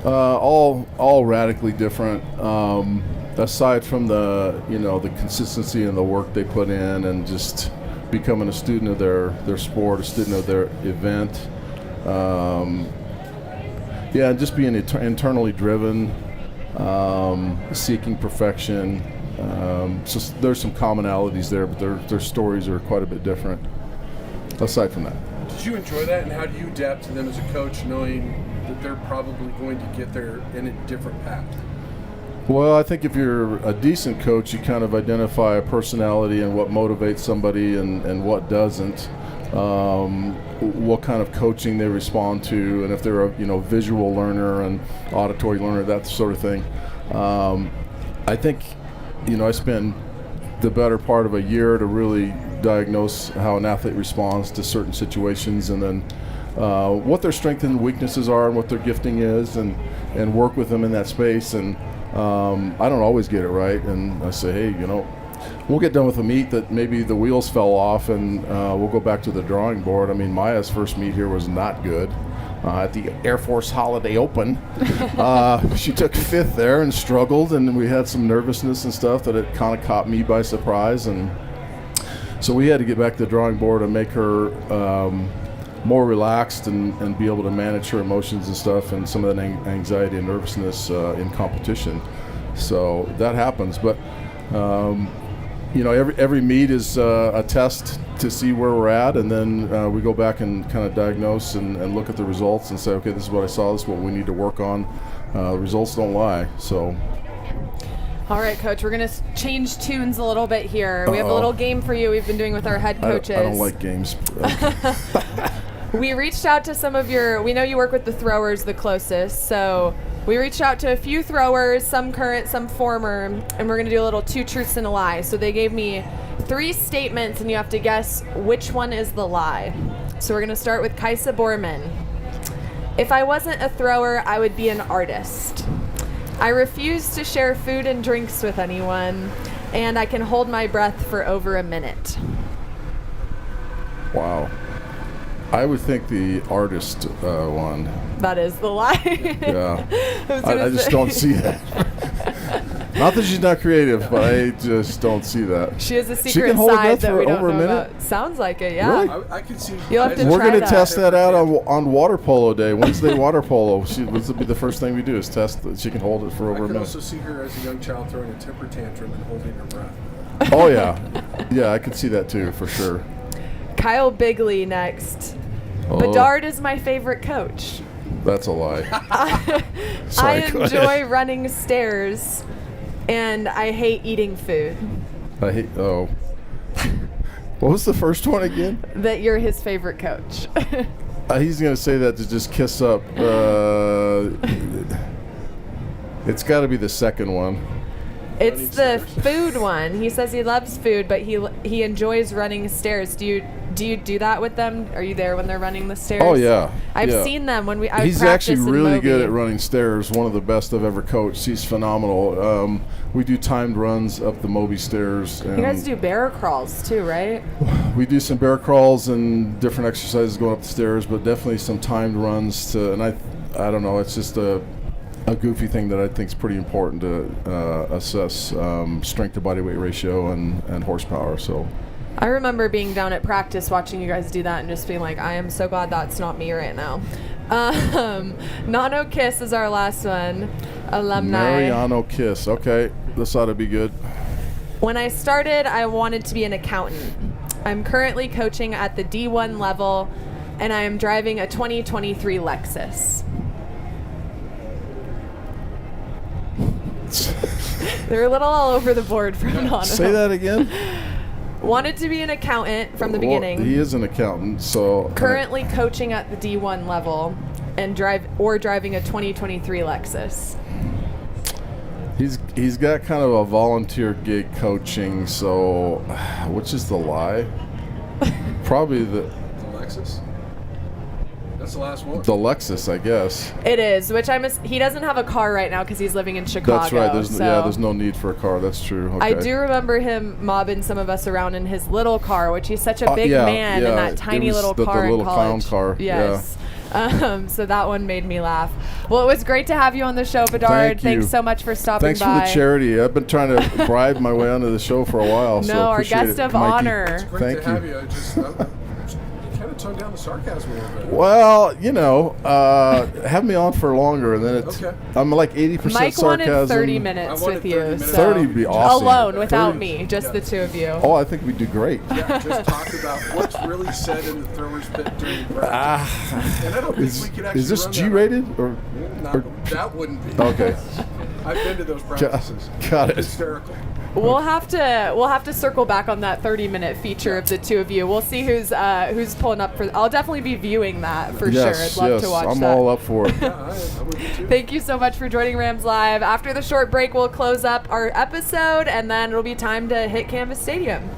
All radically different. Aside from the the consistency and the work they put in, and just becoming a student of their sport, a student of their event. And just being internally driven, seeking perfection. So there's some commonalities there, but their stories are quite a bit different. Aside from that. Did you enjoy that, and how do you adapt to them as a coach, knowing that they're probably going to get there in a different path? Well, I think if you're a decent coach, you kind of identify a personality and what motivates somebody and what doesn't. What kind of coaching they respond to, and if they're a visual learner and auditory learner, that sort of thing. I think I spent the better part of a year to really diagnose how an athlete responds to certain situations, and then what their strengths and weaknesses are and what their gifting is, and work with them in that space. And I don't always get it right, and I say, hey, we'll get done with a meet that maybe the wheels fell off, and we'll go back to the drawing board. I mean, Maya's first meet here was not good. At the Air Force Holiday Open, she took 5th there and struggled, and we had some nervousness and stuff that it kind of caught me by surprise, and so we had to get back to the drawing board and make her more relaxed and be able to manage her emotions and stuff, and some of that anxiety and nervousness in competition. So that happens, but every meet is a test to see where we're at, and then we go back and kind of diagnose and look at the results and say, okay, this is what I saw, this is what we need to work on. Results don't lie, so. All right, Coach, we're going to change tunes a little bit here. We have a little game for you we've been doing with our head coaches. I don't like games. We reached out to we know you work with the throwers the closest, so we reached out to a few throwers, some current, some former, and we're going to do a little 2 truths and a lie. So they gave me 3 statements, and you have to guess which one is the lie. So we're going to start with Kaisa Borman. If I wasn't a thrower, I would be an artist. I refuse to share food and drinks with anyone, and I can hold my breath for over a minute. Wow. I would think the artist one. That is the lie. Yeah. I just don't see that. Not that she's not creative, but I just don't see that. She has a She secret can hold her side breath that for we don't over a know minute? about. Sounds like it, yeah. Really? I could see. You'll have to We're try going to that. test that out on water polo day, Wednesday water polo. This will be the first thing we do is test that she can hold it for I over a could minute. also see her as a young child throwing a temper tantrum and holding her breath. Oh, yeah. Yeah, I could see that too, for sure. Kyle Bigley next. Oh. Bedard is my favorite coach. That's a lie. I enjoy running stairs, and I hate eating food. What was the first one again? That you're his favorite coach. He's going to say that to just kiss up. It's got to be the second one. It's the food one. He says he loves food, but he enjoys running stairs. Do Do you do that with them? Are you there when they're running the stairs? Oh yeah, I've yeah. seen them when He's actually really good at running stairs. One of the best I've ever coached. He's phenomenal. We do timed runs up the Moby stairs. And you guys do bear crawls too, right? we do some bear crawls and different exercises going up the stairs, but definitely some timed runs to. And I don't know. It's just a goofy thing that I think is pretty important to assess strength to body weight ratio and horsepower. So. I remember being down at practice watching you guys do that and just being like, I am so glad that's not me right now. Nano Kiss is our last one. Alumni. Mariano Kiss. Okay, this ought to be good. When I started, I wanted to be an accountant. I'm currently coaching at the D1 level, and I am driving a 2023 Lexus. They're a little all over the board from Nano. Say that again. Wanted to be an accountant from the beginning. He is an accountant, so currently coaching at the D1 level and driving a 2023 Lexus. He's got kind of a volunteer gig coaching, so which is the lie? Probably the Lexus. That's the last one. The Lexus, I guess. It is, which he doesn't have a car right now because he's living in Chicago. That's right. There's no need for a car. That's true. Okay. I do remember him mobbing some of us around in his little car, which he's such a big man in that tiny little car the little in college. clown car. Yes. Yeah. So that one made me laugh. Well, it was great to have you on the show, Bedard. Thanks so much for stopping by. Thanks for the charity. I've been trying to bribe my way onto the show for a while. No, so our guest of honor. It's great Thank to have you. you. Just kind of tone down the sarcasm a little bit. Well, have me on for longer, and then it's. Okay. I'm like 80% Mike sarcasm. wanted 30 minutes with you. 30 would be awesome. Alone, without me, just the two of you. Oh, I think we do great. Yeah, just talk about what's really said in the thrower's pit during break. And I don't think we could actually is this run G-rated or that wouldn't be. Okay. I've been to those practices. Got it. Hysterical. We'll have to circle back on that 30-minute feature of the two of you. We'll see who's pulling up for. I'll definitely be viewing that for sure. I'd love to watch I'm that. all up for it. I'm with you too. Thank you so much for joining Rams Live. After the short break, we'll close up our episode, and then it'll be time to hit Canvas Stadium.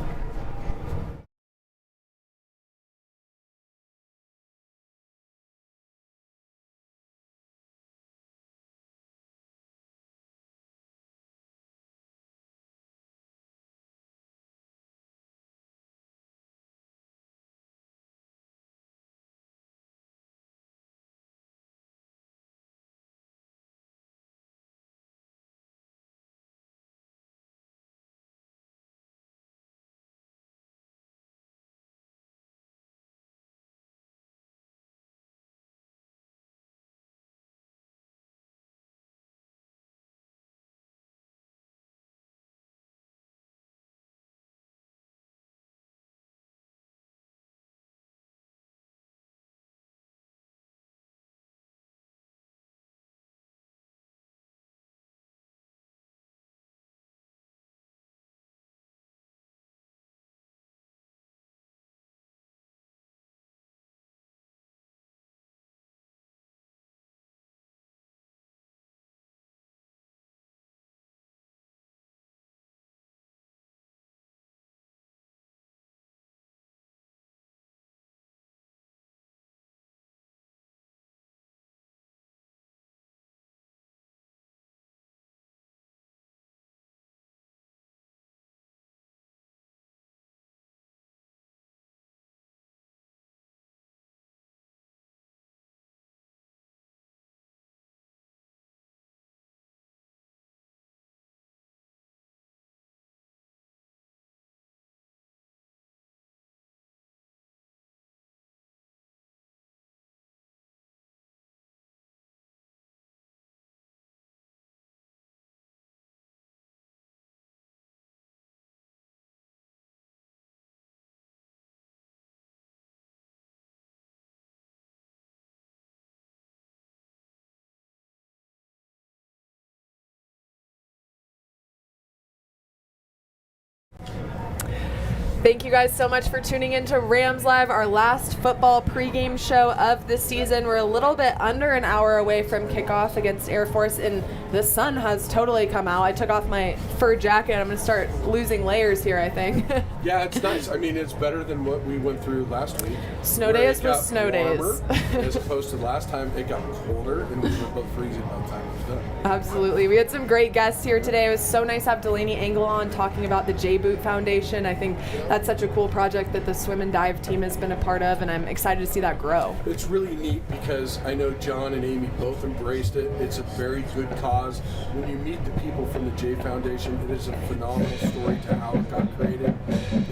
Thank you guys so much for tuning in to Rams Live, our last football pregame show of the season. We're a little bit under an hour away from kickoff against Air Force, and the sun has totally come out. I took off my fur jacket. I'm going to start losing layers here, I think. Yeah, Yeah, it's nice. I mean, it's better than what we went through last week. Snow days where it was snow got warmer, days. as opposed to last time, it got colder, and we were both freezing by the time it was done. Absolutely. We had some great guests here today. It was so nice to have Delaney Engel on talking about the J-Boot Foundation. I think that's such a cool project that the swim and dive team has been a part of, and I'm excited to see that grow. It's really neat because I know John and Amy both embraced it. It's a very good cause. When you meet the people from the J Foundation, it is a phenomenal story to how it got created,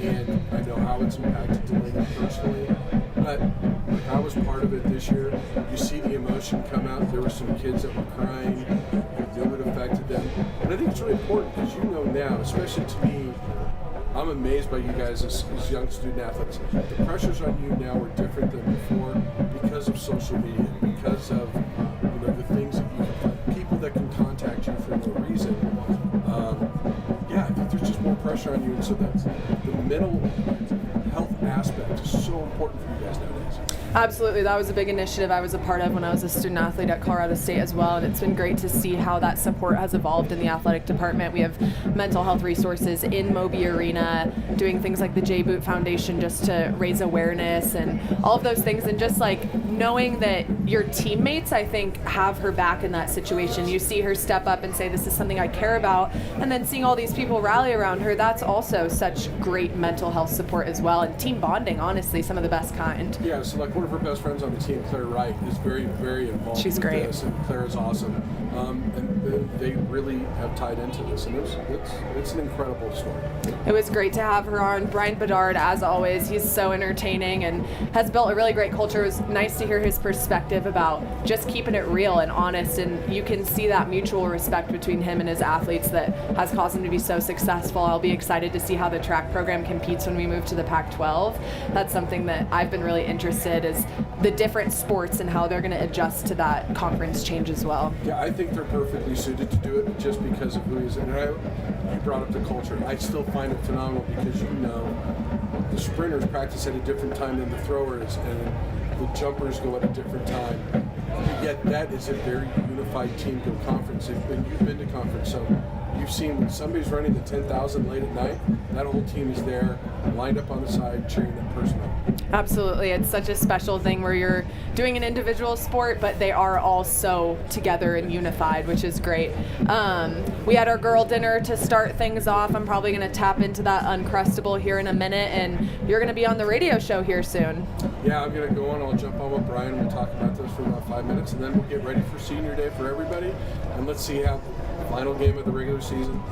and I know how it's impacted Delaney personally. But like, I was part of it this year. You see the emotion come out. There were some kids that were crying. You knew it affected them. And I think it's really important because you know now, especially to me, I'm amazed by you guys as young student athletes. The pressures on you now are different than before because of social media, because of the things that you can, people that can contact you for no reason. Yeah, I think there's just more pressure on you, and so that's the mental health aspect is so important for you guys nowadays. Absolutely. That was a big initiative I was a part of when I was a student athlete at Colorado State as well, and it's been great to see how that support has evolved in the athletic department. We have mental health resources in Moby Arena, doing things like the J-Boot Foundation just to raise awareness and all of those things, and just like knowing that your teammates, I think, have her back in that situation. You see her step up and say, this is something I care about, and then seeing all these people rally around her, that's also such great mental health support as well, and team bonding, honestly, some of the best kind. Yeah, so like one of her best friends on the team, Claire Wright, is very, very involved. She's with great. this, and Claire is awesome. And they really have tied into this, and it's an incredible story. It was great to have her on. Brian Bedard, as always, he's so entertaining and has built a really great culture. It was nice to hear his perspective about just keeping it real and honest, and you can see that mutual respect between him and his athletes that has caused him to be so successful. I'll be excited to see how the track program competes when we move to the Pac-12. That's something that I've been really interested is the different sports and how they're going to adjust to that conference change as well. Yeah, I think they're perfectly suited to do it just because of who he is. And you brought up the culture. I still find it phenomenal because the sprinters practice at a different time than the throwers, and the jumpers go at a different time. Yet that is a very unified team to a conference. And you've been to conference, so you've seen when somebody's running the 10,000 late at night, that whole team is there, lined up on the side, cheering that person up. Absolutely. It's such a special thing where you're doing an individual sport, but they are all so together and unified, which is great. We had our girl dinner to start things off. I'm probably going to tap into that Uncrustable here in a minute, and you're going to be on the radio show here soon. Yeah, I'm going to go on. I'll jump on with Brian. We'll talk about this for about 5 minutes, and then we'll get ready for senior day for everybody. And let's see how final game of the regular season,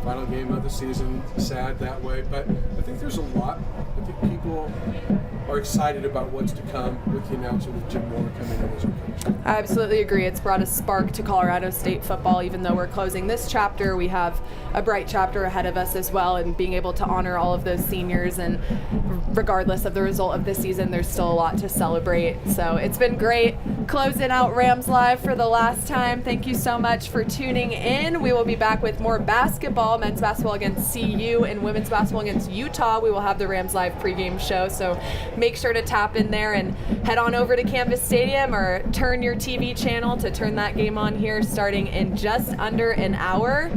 final game of the season, sad that way. But I think there's a lot. I think people are excited about what's to come with the announcement of Jim Moore coming in as our coach. I absolutely agree. It's brought a spark to Colorado State football. Even though we're closing this chapter, we have a bright chapter ahead of us as well, and being able to honor all of those seniors, and regardless of the result of the season, there's still a lot to celebrate. So it's been great closing out Rams Live for the last time. Thank you so much for tuning in. We will be back with more basketball, men's basketball against CU and women's basketball against Utah. We will have the Rams Live pregame show, so make sure to tap in there and head on over to Canvas Stadium or turn your TV channel to turn that game on here starting in just under an hour.